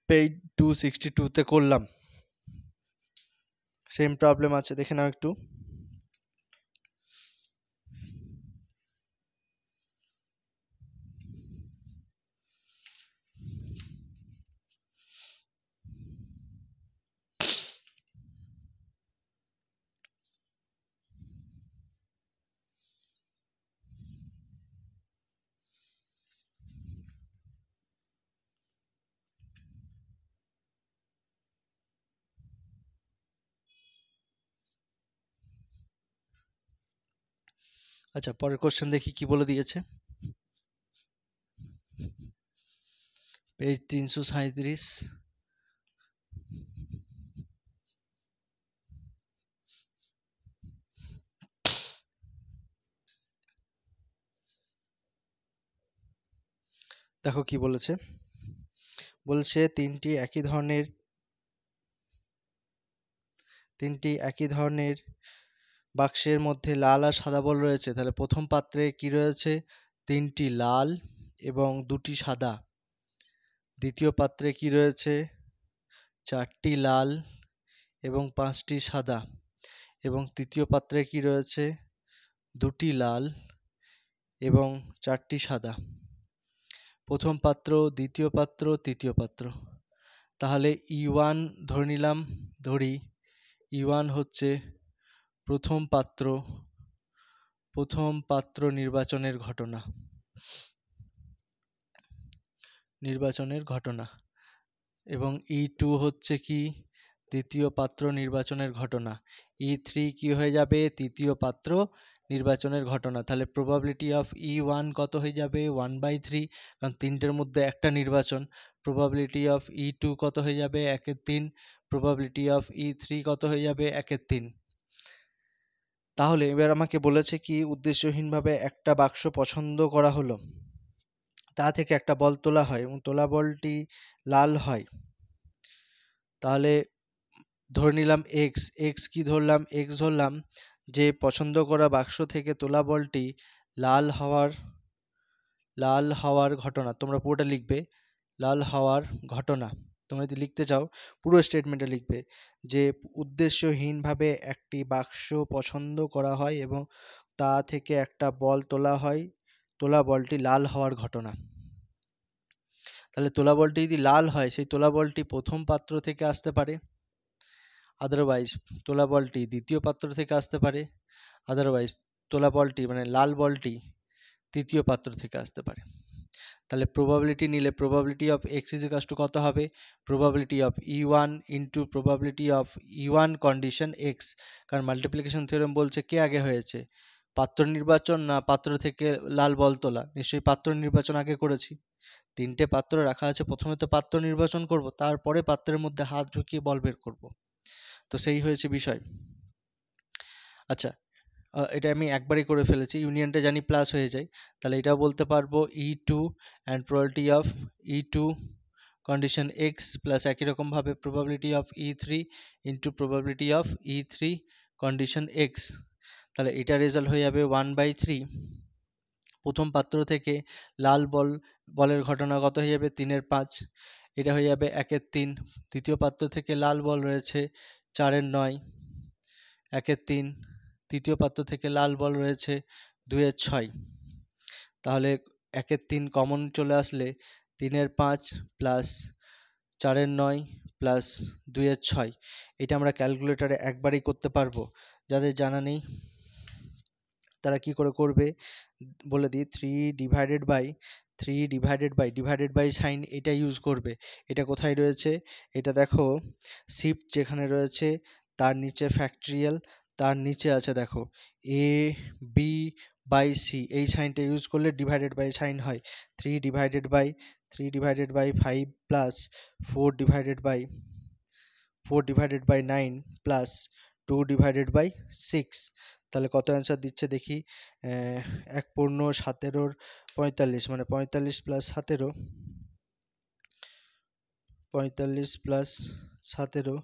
পেজ 262 করলাম, সেম প্রবলেম আছে, দেখে নাও একটু। আচ্ছা পরের কোশ্চেন দেখি কি বলে দিয়েছে। পেজ 337। দেখো কি বলেছে। বলছে তিনটি একই ধরনের বাক্সের মধ্যে লাল আর সাদা বল রয়েছে। তাহলে প্রথম পাত্রে কি রয়েছে? 3টি লাল এবং 2টি সাদা। দ্বিতীয় পাত্রে কি রয়েছে? 4টি লাল এবং 5টি সাদা। এবং তৃতীয় পাত্রে কি রয়েছে? 2টি লাল এবং 4টি সাদা। প্রথম পাত্র, দ্বিতীয় পাত্র, তৃতীয় পাত্র। তাহলে E1 ধরে নিলাম, ধরি E1 হচ্ছে প্রথম পাত্র নির্বাচনের ঘটনা। এবং E2 হচ্ছে কি দ্বিতীয় পাত্র নির্বাচনের ঘটনা, E3 কি হয়ে যাবে তৃতীয় পাত্র নির্বাচনের ঘটনা। তাহলে প্রবাবিলিটি অফ E1 কত হয়ে যাবে 1/3, কারণ তিনটের মধ্যে একটা নির্বাচন। প্রবাবিলিটি অফ E2 কত হয়ে যাবে 1/3, প্রবাবিলিটি অফ E3 কত হয়ে যাবে 1/3। তাহলে এবার আমাকে বলেছে কি উদ্দেশ্যহীনভাবে একটা বাক্স পছন্দ করা হলো, তা থেকে একটা বল তোলা হয় এবং তোলা বলটি লাল হয়। তাহলে ধরে নিলাম এক্স কি ধরলাম, এক্স ধরলাম যে পছন্দ করা বাক্স থেকে তোলা বলটি লাল হওয়ার ঘটনা। তোমরা পুরোটা লিখবে, লাল হওয়ার ঘটনা। তোমরা যদি লিখতে চাও পুরো স্টেটমেন্টে লিখবে যে উদ্দেশ্যহীনভাবে একটি বাক্স পছন্দ করা হয় এবং তা থেকে একটা বল তোলা হয়, তোলা বলটি লাল হওয়ার ঘটনা। তাহলে তোলা বলটি যদি লাল হয় সেই তোলা বলটি প্রথম পাত্র থেকে আসতে পারে, আদারওয়াইজ তোলা বলটি দ্বিতীয় পাত্র থেকে আসতে পারে, আদারওয়াইজ তোলা বলটি মানে লাল বলটি তৃতীয় পাত্র থেকে আসতে পারে। তাহলে প্রবাবিলিটি নিলে probability of x is equals two কত হবে, probability of E1 into probability of E1 condition x. কারণ মাল্টিপ্লিকেশন থিওরেম বলছে কে আগে হয়েছে, পাত্র নির্বাচন না পাত্র থেকে লাল বল তোলা, নিশ্চয়ই পাত্র নির্বাচন আগে করেছি। তিনটে পাত্র রাখা আছে, প্রথমে তো পাত্র নির্বাচন করব, তারপরে পাত্রের মধ্যে হাত ঢুকিয়ে বল বের করব। তো সেই হয়েছে বিষয়। আচ্ছা, এটা আমি একবারই করে ফেলেছি, ইউনিয়নটা জানি প্লাস হয়ে যায়, তাহলে এটাও বলতে পারবো E2 and probability of E2 condition x plus একই রকমভাবে probability of E3 into probability of E3 condition x. তাহলে এটা রেজাল্ট হয়ে যাবে 1/3। প্রথম পাত্র থেকে লাল বলের ঘটনা কত হয়ে যাবে 3/5, এটা হয়ে যাবে 1/3। দ্বিতীয় পাত্র থেকে লাল বল রয়েছে 4/9, 1/3। তৃতীয় পাত্র থেকে লাল বল রয়েছে 2/6। তাহলে 1/3 কমন চলে আসলে 3/5 প্লাস 4/9 প্লাস 2/6। এটা আমরা ক্যালকুলেটরে একবারই করতে পারবো, যাদের জানা নেই তারা কি করে করবে বলে দিই, 3 ডিভাইডেড বাই সাইন এটা ইউজ করবে। এটা কোথায় রয়েছে, এটা দেখো শিফট যেখানে রয়েছে তার নিচে ফ্যাক্টরিয়াল, তার নিচে আছে দেখো AB/C, এই সাইনটা ইউজ করলে ডিভাইডেড বাই সাইন হয়। 3 divided by 5 plus 4 divided by 9 plus 2/6। তাহলে কত অ্যান্সার দিচ্ছে দেখি, 1 পূর্ণ 17 45, মানে 45 প্লাস 17, 45 প্লাস 17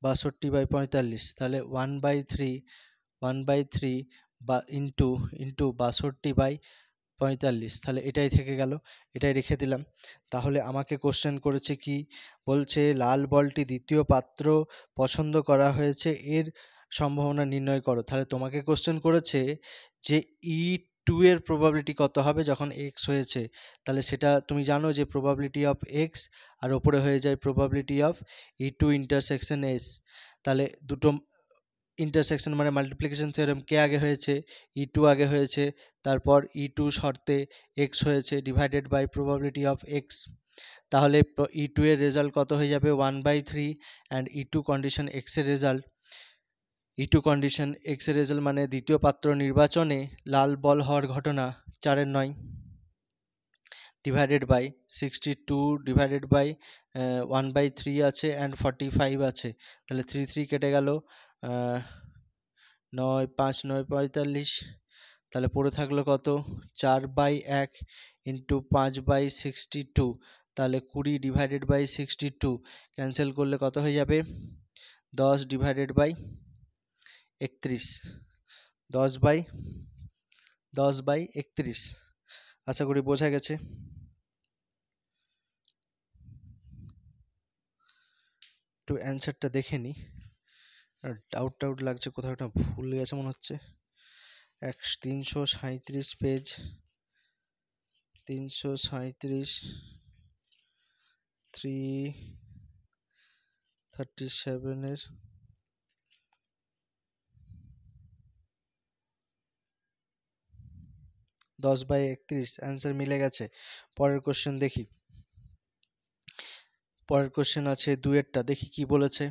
62/45। তাহলে 1/3 বা ইন্টু 62/45, তাহলে এটাই থেকে গেল, এটাই রেখে দিলাম। তাহলে আমাকে কোশ্চেন করেছে কি, বলছে লাল বলটি দ্বিতীয় পাত্র পছন্দ করা হয়েছে, এর সম্ভাবনা নির্ণয় করো। তাহলে তোমাকে কোশ্চেন করেছে যে E2 এর প্রবাবিলিটি কত হবে যখন এক্স হয়েছে, তাহলে সেটা তুমি জানো যে প্রবাবিলিটি অফ এক্স আর ওপরে হয়ে যায় probability of E2 intersection S. তাহলে দুটো ইন্টারসেকশন মানে মাল্টিপ্লিকেশন থিওরেম কে আগে হয়েছে, E2 আগে হয়েছে, তারপর E2 শর্তে এক্স হয়েছে divided by probability of X. তাহলে E2 এর রেজাল্ট কত হয়ে যাবে 1/3 অ্যান্ড E2 কন্ডিশন এক্স এর রেজাল্ট, E2 কন্ডিশন এক্স এর রেজাল্ট মানে দ্বিতীয় পাত্র নির্বাচনে লাল বল হওয়ার ঘটনা 4/9 ডিভাইডেড বাই 62 ডিভাইডেড বাই 1/3 আছে অ্যান্ড 45 আছে। তাহলে 3 কেটে গেল, 9 5 9 45। তাহলে পড়ে থাকলো কত 4/1 ইন্টু 5/62। তাহলে 20 ডিভাইডেড বাই 62 ক্যান্সেল করলে কত হয়ে যাবে 10 ডিভাইডেড বাই 31, 10/31। আশা করি বোঝা গেছে। একটু অ্যান্সারটা দেখে নিই, ডাউট লাগছে, কোথাও একটা ভুল গেছে মনে হচ্ছে। 337 পেজ, 337, 337 10/31 অ্যান্সার মিলে গেছে। পরের কোশ্চেন দেখি, পরের কোশ্চেন আছে দুয়েরটা, দেখি কি বলেছে।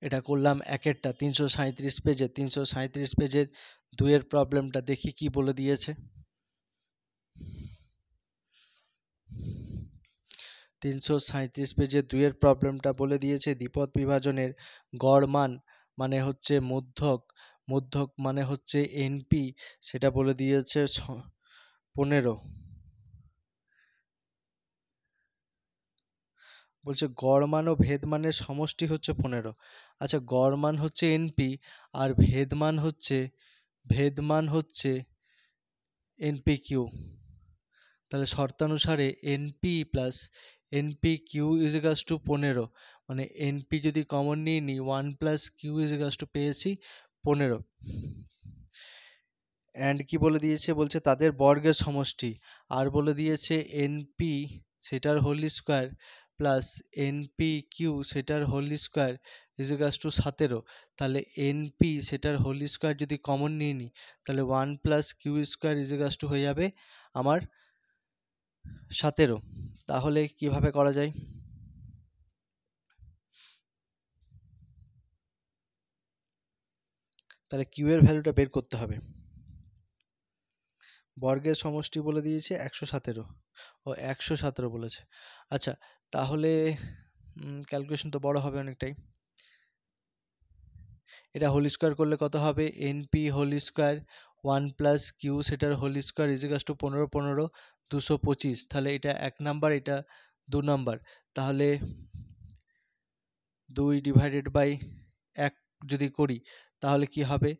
এটা করলাম একেরটা 337 পেজে, 337 পেজের দুয়ের প্রবলেমটা, দেখি কি বলে দিয়েছে। 337 পেজের দুয়ের প্রবলেমটা বলে দিয়েছে দ্বিপদ বিভাজনের গড় মান মানে হচ্ছে মধ্যক, মধ্যক মানে হচ্ছে এনপি, সেটা বলে দিয়েছে 15। বলছে গড় মান ও ভেদ মানের সমষ্টি হচ্ছে 15। আচ্ছা, গড় মান হচ্ছে এনপি আর ভেদ মান হচ্ছে এনপি কিউ। তাহলে শর্তানুসারে N P plus N P Q is equals to 15, মানে এনপি যদি কমন নিয়ে নিই 1 plus Q is equals to পেয়েছি 15। অ্যান্ড কি বলে দিয়েছে, বলছে তাদের বর্গের সমষ্টি, আর বলে দিয়েছে এনপি সেটার whole square plus N P Q সেটার whole square is equals to 17। তাহলে এনপি সেটার হোল স্কোয়ার যদি কমন নিয়ে নিই তাহলে 1 plus Q square is equals to হয়ে যাবে আমার 17। তাহলে কিভাবে করা যায়, তাহলে কিউ এর ভ্যালুটা বের করতে হবে। বর্গের সমষ্টি বলে দিয়েছে 117, ও 117 বলেছে। আচ্ছা, তাহলে ক্যালকুলেশন তো বড় হবে অনেকটাই। এটা হোল স্কোয়ার করলে কত হবে, NP whole square 1 plus Q সেটার whole square is equals to 15 15 225। তাহলে এটা 1 নাম্বার, এটা 2 নাম্বার। তাহলে 2 ডিভাইডেড বাই 1 যদি করি তাহলে কি হবে,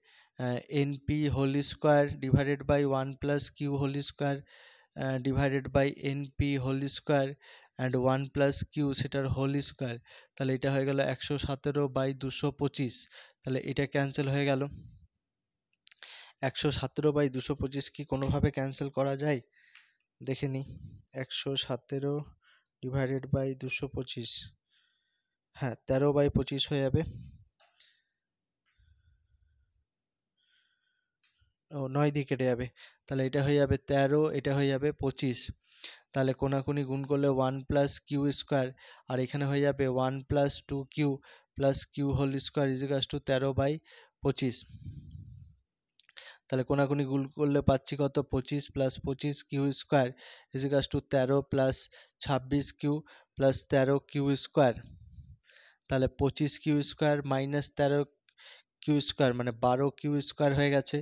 NP whole square divided by 1 plus Q whole square divided by NP whole square and 1 plus Q সেটার হোল স্কোয়ার। তাহলে এটা হয়ে গেল 117 বাই 225। তাহলে এটা ক্যান্সেল হয়ে গেল। 117 বাই 225 কি কোনোভাবে ক্যান্সেল করা যায়, দেখে নিই। 117 ডিভাইডেড বাই 225, হ্যাঁ 13 বাই 25 হয়ে যাবে। ও 9 দিয়ে কেটে যাবে, তাহলে এটা হয়ে যাবে 13, এটা হয়ে যাবে 25। তাহলে কোনাকুনি গুণ করলে 1 প্লাস কিউ স্কোয়ার, আর এখানে হয়ে যাবে 1 plus 2 Q plus Q whole square is equals to 13 by 25। তাহলে কোনাকুনি গুণ করলে পাচ্ছি কত, 25 plus 25 Q square is equals to 13 plus 26 Q plus 13 Q square. তাহলে 25 Q square minus 13 Q square মানে 12 কিউ স্কোয়ার হয়ে গেছে,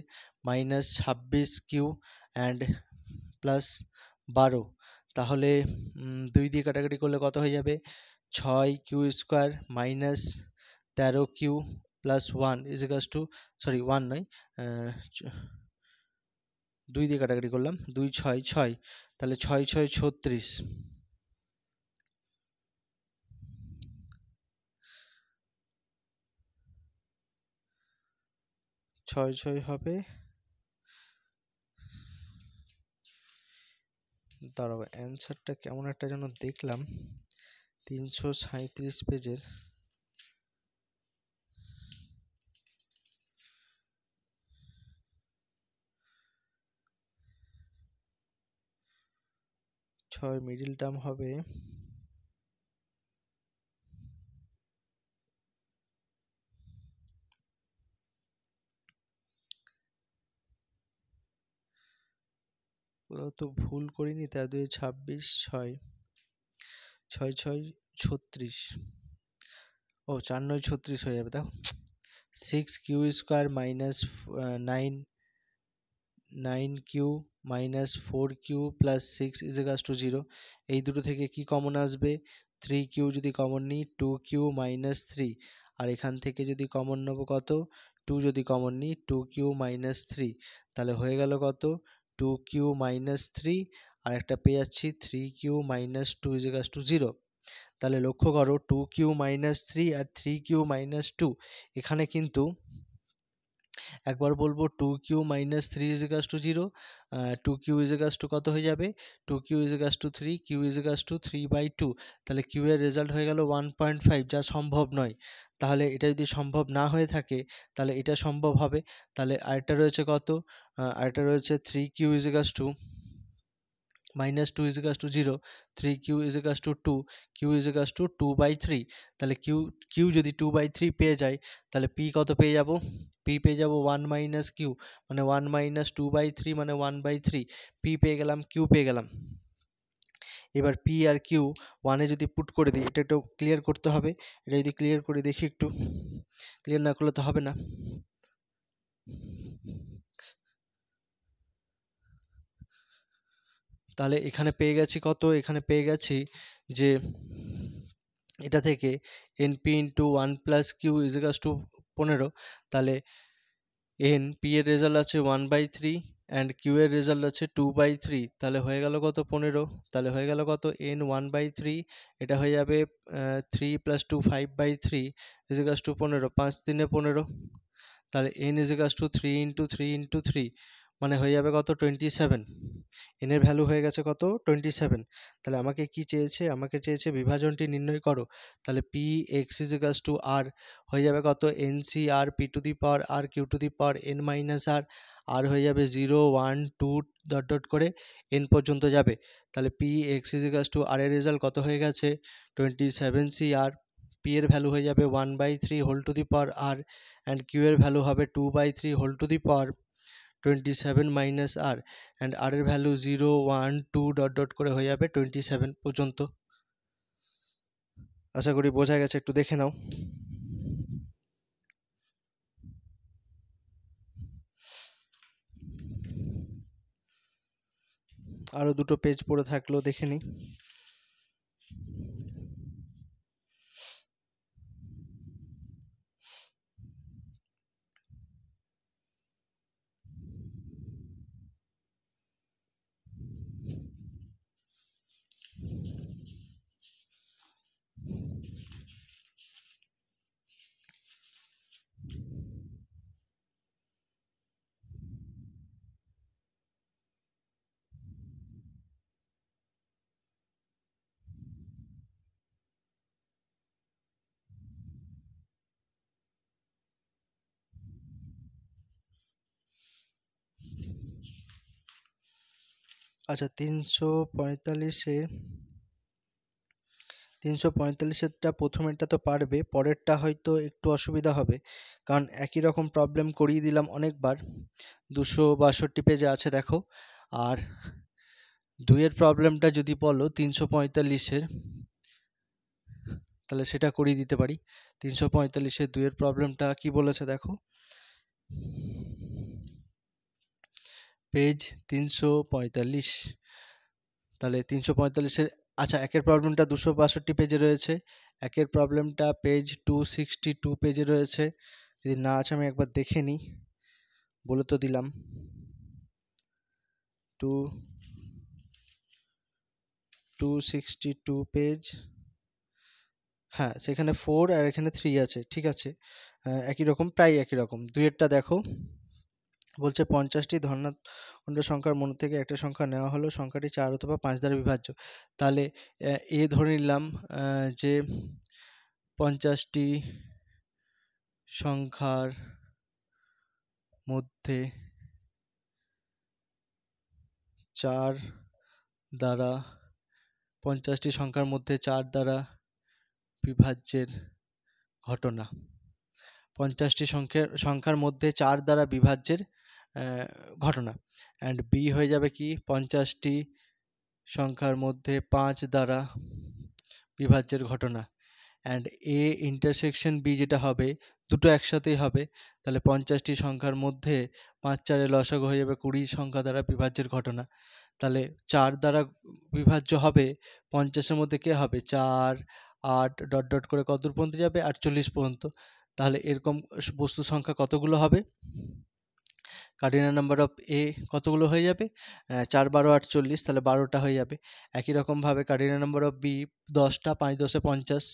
মাইনাস 26 কিউ অ্যান্ড প্লাস 12। তাহলে 2 দিয়ে কাটাকাটি করলে কত হয়ে যাবে, 6 Q square minus 13 Q plus 1 is equals to, sorry 1 নয়, 2 দিয়ে কাটাকাটি করলাম, 2 6 6, তাহলে 6 6 36, 6 6 হবে, দাঁড়াও অ্যান্সারটা কেমন একটা যেন দেখলাম 337 পেজের। ছয় মিডিল টার্ম হবে তো ভুল করিনি, 13 26 6 6 6 36, ও 4 9 36 হয়ে যাবে। দেখো 6 Q square minus 9 9 Q minus 4 Q plus 6 is equals to 0। এই দুটো থেকে কি কমন আসবে, 3 কিউ যদি কমন নিই 2 কিউ মাইনাস 3, আর এখান থেকে যদি কমন নেবো কত, 2 যদি কমন নিই 2 কিউ মাইনাস 3, তাহলে হয়ে গেল কত 2 কিউ মাইনাস 3, আর একটা পেয়ে যাচ্ছি 3 Q minus 2 is equals to 0। তাহলে লক্ষ্য করো 2 কিউ মাইনাস 3 আর 3 কিউ মাইনাস 2, এখানে কিন্তু একবার বলবো 2q minus 3 is equals to 0, 2q is equals to কত হয়ে যাবে, 2q is equals to 3, q is equals to 3/2, তাহলে q এর রেজাল্ট হয়ে গেল 1.5, যা সম্ভব নয়। তাহলে এটা যদি সম্ভব না হয়ে থাকে তাহলে এটা সম্ভব হবে। তাহলে আরেকটা রয়েছে কত, আরেকটা রয়েছে 3q is equals two minus 2 is equals to 0, 3q is equals two 2, q is equals two 2/3। তাহলে q যদি 2/3 পেয়ে যায় তাহলে p কত পেয়ে যাব, p পেয়ে যাব 1 মাইনাস q, মানে 1 মাইনাস 2/3 মানে 1/3, p পেয়ে গেলাম, q পেয়ে গেলাম। এবার p আর q 1 এ যদি পুট করে দিই, এটা একটু ক্লিয়ার করতে হবে, এটা যদি ক্লিয়ার করে দেখি, একটু ক্লিয়ার না করলে তো হবে না। তাহলে এখানে পেয়ে গেছি কত, এখানে পেয়ে গেছি যে এটা থেকে np into 1 plus Q is equals to 15, তাহলে p এর রেজাল্ট আছে 1/3 অ্যান্ড কিউ এর রেজাল্ট আছে 2/3, তাহলে হয়ে গেল কত 15, তাহলে হয়ে গেল কত n 1/3, এটা হয়ে যাবে 3 প্লাস 2 5/3 ইজ ইকাস টু 15, 5 3 15, তাহলে n is equals to 3 into 3 into 3, মানে হয়ে যাবে কত 27, n এর ভ্যালু হয়ে গেছে কত 27। তাহলে আমাকে কি চেয়েছে, আমাকে চেয়েছে বিভাজনটি নির্ণয় করো। তাহলে p x is equals to r হয়ে যাবে কত nc r p to the power r q to the power n minus r, আর হয়ে যাবে 0 1 2 ডট ডট করে n পর্যন্ত যাবে। তাহলে p x is equals to r এর রেজাল্ট কত হয়ে গেছে 27 c r, p এর ভ্যালু হয়ে যাবে 1/3 whole to the power r and q এর ভ্যালু হবে 2/3 whole to the power 27 minus r, and r এর ভ্যালু 0 1 2 ডট ডট করে হয়ে যাবে 27 পর্যন্ত। আশা করি বোঝা গেছে, একটু দেখে নাও। আরো দুটো পেজ পড়ে থাকলো, দেখে নিই। আচ্ছা, 345-এরটা প্রথমেরটা তো পারবে, পরেরটা হয়তো একটু অসুবিধা হবে, কারণ একই রকম প্রবলেম করিয়ে দিলাম অনেকবার। 262 পেজে আছে দেখো। আর দুইয়ের প্রবলেমটা যদি বলো 345-এর, তাহলে সেটা করিয়ে দিতে পারি। 345-এর দুইয়ের প্রবলেমটা কি বলেছে দেখো, পেজ 345। তাহলে 345-এর, আচ্ছা একের প্রবলেমটা 262 পেজে রয়েছে, একের প্রবলেমটা পেজ 262 পেজে রয়েছে। যদি না আছে আমি একবার দেখে নিই, বলে তো দিলাম। 262 পেজ, হ্যাঁ সেখানে 4 আর এখানে 3 আছে, ঠিক আছে, একই রকম, প্রায় একই রকম। দুইয়েরটা দেখো, বলছে 50টি ধনাত্মক সংখ্যার মধ্যে থেকে একটা সংখ্যা নেওয়া হলো, সংখ্যাটি 4 অথবা 5 দ্বারা বিভাজ্য। তাহলে এ ধরে নিলাম যে 50টি সংখ্যার মধ্যে 4 দ্বারা 50টি সংখ্যার মধ্যে 4 দ্বারা বিভাজ্যের ঘটনা। 50টি সংখ্যার মধ্যে 4 দ্বারা বিভাজ্যের ঘটনা। অ্যান্ড বি হয়ে যাবে কি 50টি সংখ্যার মধ্যে 5 দ্বারা বিভাজ্যের ঘটনা। অ্যান্ড এ ইন্টারসেকশন বি যেটা হবে, দুটো একসাথেই হবে। তাহলে 50টি সংখ্যার মধ্যে 5 4 লসাগু হয়ে যাবে 20 সংখ্যা দ্বারা বিভাজ্যের ঘটনা। তাহলে 4 দ্বারা বিভাজ্য হবে 50-এর মধ্যে কে হবে 4 8 ডট ডট করে কতদূর পর্যন্ত যাবে 48 পর্যন্ত। তাহলে এরকম বস্তু সংখ্যা কতগুলো হবে, কার্ডিনাল নাম্বার অফ এ কতগুলো হয়ে যাবে 4 12 48, তাহলে 12টা হয়ে যাবে। একই রকমভাবে কার্ডিনাল নাম্বার অফ বি 10টা, 5 10 50,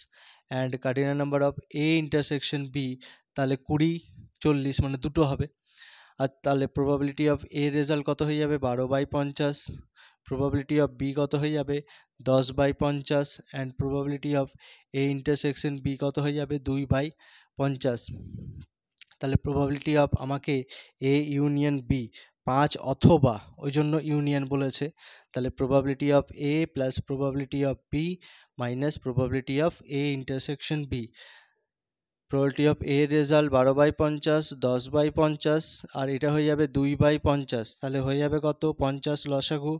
and cardinal number of A intersection B তাহলে 20 40 মানে দুটো হবে। আর তাহলে প্রবাবিলিটি অফ এ রেজাল্ট কত হয়ে যাবে 12/50, প্রবাবিলিটি অফ বি কত হয়ে যাবে 10/50 and probability of A intersection B কত হয়ে যাবে 2/50। তাহলে প্রবাবিলিটি অফ আমাকে এ ইউনিয়ন বি 5 অথবা, ওই জন্য ইউনিয়ন বলেছে, তাহলে probability of A plus probability of B minus probability of A intersection B. Probability of A result 12/50, 10/50 আর এটা হয়ে যাবে 2/50, তাহলে হয়ে যাবে কত 50 লসাগু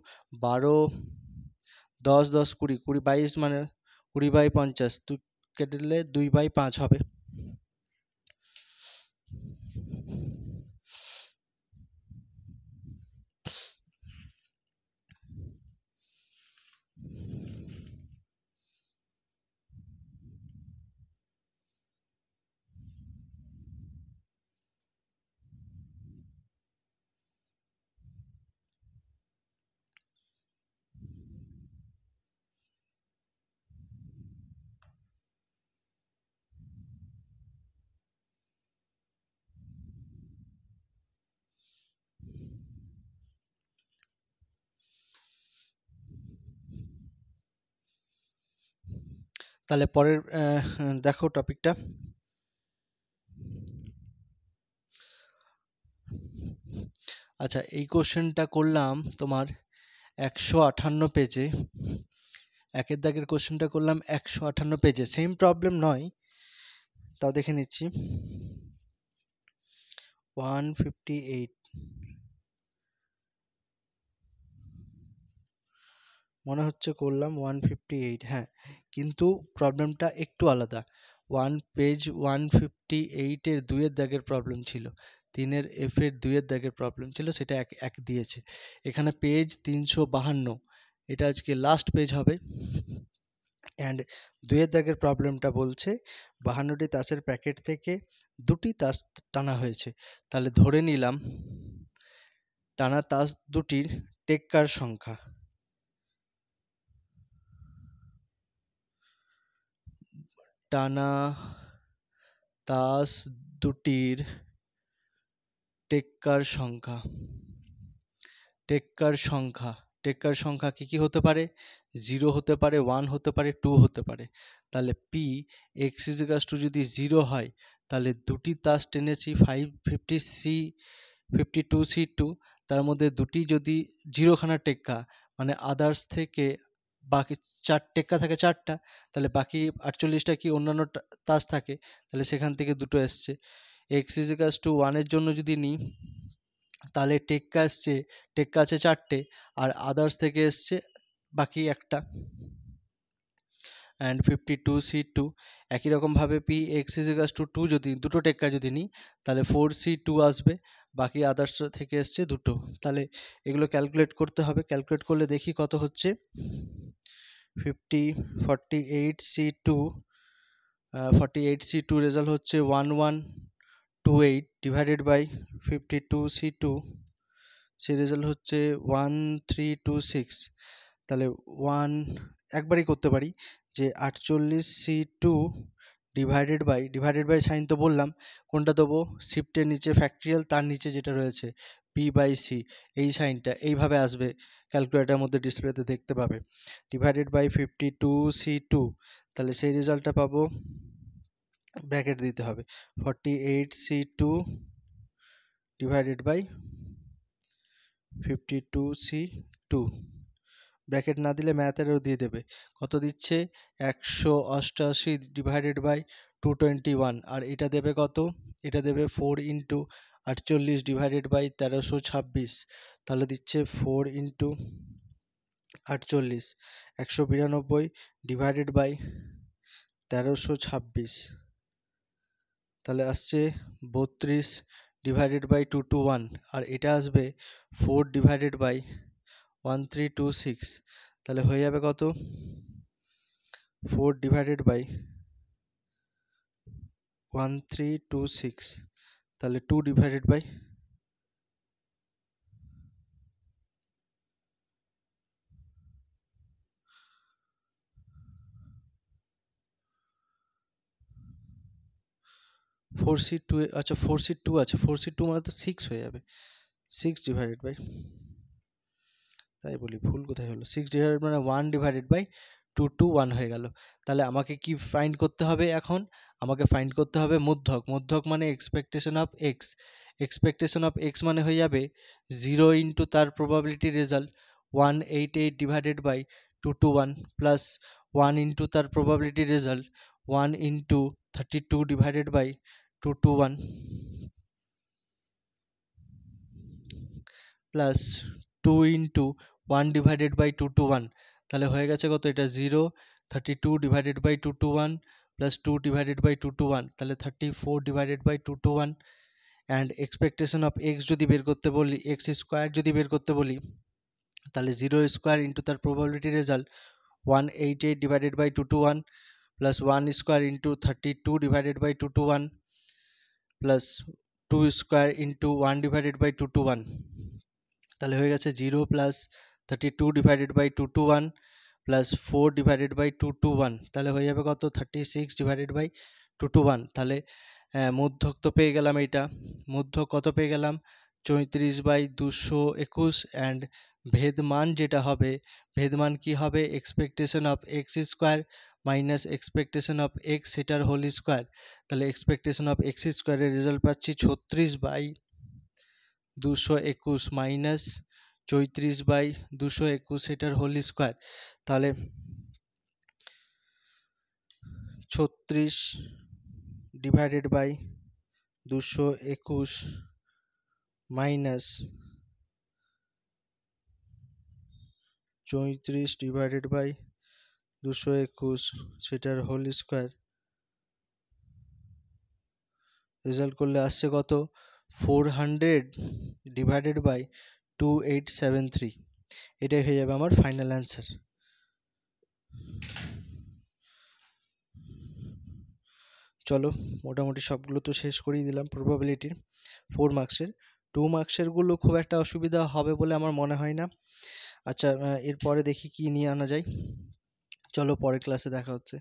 12, 10 10 20 20 22 মানে 20/50, তুই কেটে দিলে 2/5 হবে। তাহলে পরের দেখো টপিকটা। আচ্ছা, এই কোশ্চেনটা করলাম তোমার 158 পেজে, একের দাগের কোশ্চেনটা করলাম 158 পেজে, সেম প্রবলেম নয়, তাও দেখে নিচ্ছি। 158 মনে হচ্ছে করলাম 158, হ্যাঁ, কিন্তু প্রবলেমটা একটু আলাদা। পেজ 158 এর 2 দাগের প্রবলেম ছিল, 3 এফ এর 2 দাগের প্রবলেম ছিল, সেটা এক এক দিয়েছে। এখানে পেজ 352, এটা আজকে লাস্ট পেজ হবে। অ্যান্ড 2 দাগের প্রবলেমটা বলছে 52টি তাসের প্যাকেট থেকে 2টি তাস টানা হয়েছে। তাহলে ধরে নিলাম টানা তাস দুটির টেক্কার সংখ্যা, টানা তাস দুটির টেক্কার সংখ্যা, টেক্কার সংখ্যা, টেক্কার সংখ্যা কি কি হতে পারে, 0 হতে পারে, 1 হতে পারে, 2 হতে পারে। তাহলে পি এক্স ইজিকাস টু যদি 0 হয়, তাহলে দুটি তাস টেনেছি 52C2, তার মধ্যে দুটি যদি 0খানা টেক্কা মানে আদার্স থেকে বাকি 4 টেক্কা থাকে 4টা, তাহলে বাকি 48টা কি অন্যান্য তাস থাকে, তাহলে সেখান থেকে দুটো এসছে। এক্স ইজিকাস টু 1 এর জন্য যদি নিই, তাহলে টেক্কা এসছে, টেক্কা আছে 4টে, আর আদার্স থেকে এসছে বাকি একটা, অ্যান্ড 52C2। একই রকমভাবে পি এক্স ইজিকাস টু 2 যদি দুটো টেক্কা যদি নিই, তাহলে 4C2 আসবে, বাকি আদার্স থেকে এসছে দুটো। তাহলে এগুলো ক্যালকুলেট করতে হবে, ক্যালকুলেট করলে দেখি কত হচ্ছে। 48C2, 48C2 রেজাল্ট হচ্ছে 1128 ডিভাইডেড বাই 52C2, সেই রেজাল্ট হচ্ছে 1326। তাহলে একবারই করতে পারি যে 48C2 ডিভাইডেড বাই সাইন তো বললাম, কোনটা দেবো, শিফটের নিচে ফ্যাক্টরিয়াল, তার নিচে যেটা রয়েছে P/C, এই সাইনটা এইভাবে আসবে, ক্যালকুলেটারের মধ্যে ডিসপ্লেতে দেখতে পাবে, ডিভাইডেড বাই 52C2, তাহলে সেই রেজাল্টটা পাবো, ব্র্যাকেট দিতে হবে 48C2 divided by 52C2, bracket না দিলে ম্যাথেরও দিয়ে দেবে, কত দিচ্ছে 188 ডিভাইডেড বাই 221, আর এটা দেবে কত, এটা দেবে 4 ইন্টু 48 ডিভাইডেড বাই 1326, তাহলে দিচ্ছে 4 ইন্টু 48 192 ডিভাইডেড বাই 1326, তাহলে আসছে 32 ডিভাইডেড বাই 221, আর এটা আসবে 4 ডিভাইডেড বাই 1326, তাহলে হয়ে যাবে কত, 4 ডিভাইডেড বাই 1326, তাহলে 2 ডিভাইডেড বাই, 4c2 আচ্ছা 4c2 আছে, 4c2 মানে তো 6 হয়ে যাবে, 6 ডিভাইডেড বাই, তাই বলি ভুল কোথায় হলো, 6 ডিভাইডেড মানে 1 ডিভাইডেড বাই 2 টু 1 হয়ে গেল। তাহলে আমাকে কি ফাইন্ড করতে হবে এখন? আমাকে ফাইন্ড করতে হবে মধ্যক। মধ্যক মানে expectation of X. Expectation of X মানে হয়ে যাবে 0 ইন্টু তার probability result 188 divided by 2 two 1 plus 1 into তার probability result 1 into 32 divided by 2 two 1 plus 2 into 1 divided by 2 two 1, তাহলে হয়ে গেছে কত? এটা 0, 32 divided by 2 two 1 plus 2 divided by 2 two 1, তাহলে 34 divided by 2 two 1। And expectation of X যদি বের করতে বলি, এক্স স্কোয়ার যদি বের করতে বলি, তাহলে 0 স্কোয়ার ইন্টু তার probability result 188 divided by 2 two 1 plus 1 square into 32 divided by 2 two 1 plus 2 square into 1 divided by 2 two 1, তাহলে হয়ে গেছে 0 plus 32 divided by 2 two 1 plus 4 divided by 2 two 1, তাহলে হয়ে যাবে কত? 36 ডিভাইডেড বাই 2 টু 1। তাহলে মধ্যক তো পেয়ে গেলাম, এইটা মধ্যক কত পেয়ে গেলাম? 34/221। অ্যান্ড ভেদমান যেটা হবে, ভেদমান কি হবে? Expectation of X square minus expectation of X সেটার হোল স্কোয়ার। তাহলে এক্সপেকটেশন অফ এক্স স্কোয়ারের রেজাল্ট পাচ্ছি 36/221 মাইনাস 34/221 এটার হোল স্কোয়ার। তাহলে 36 divided by 221 minus 34 divided by 221 সেটার হোল স্কোয়ার, রেজাল্ট করলে আসছে কত? 400 ডিভাইডেড বাই 2873। এটাই হয়ে যাবে আমার ফাইনাল অ্যান্সার। চলো মোটামুটি সবগুলো তো শেষ করেই দিলাম প্রবাবিলিটির 4 মার্কসের। 2 মার্কসেরগুলো খুব একটা অসুবিধা হবে বলে আমার মনে হয় না। আচ্ছা এরপরে দেখি কি নিয়ে আনা যায়। চলো পরের ক্লাসে দেখা হচ্ছে।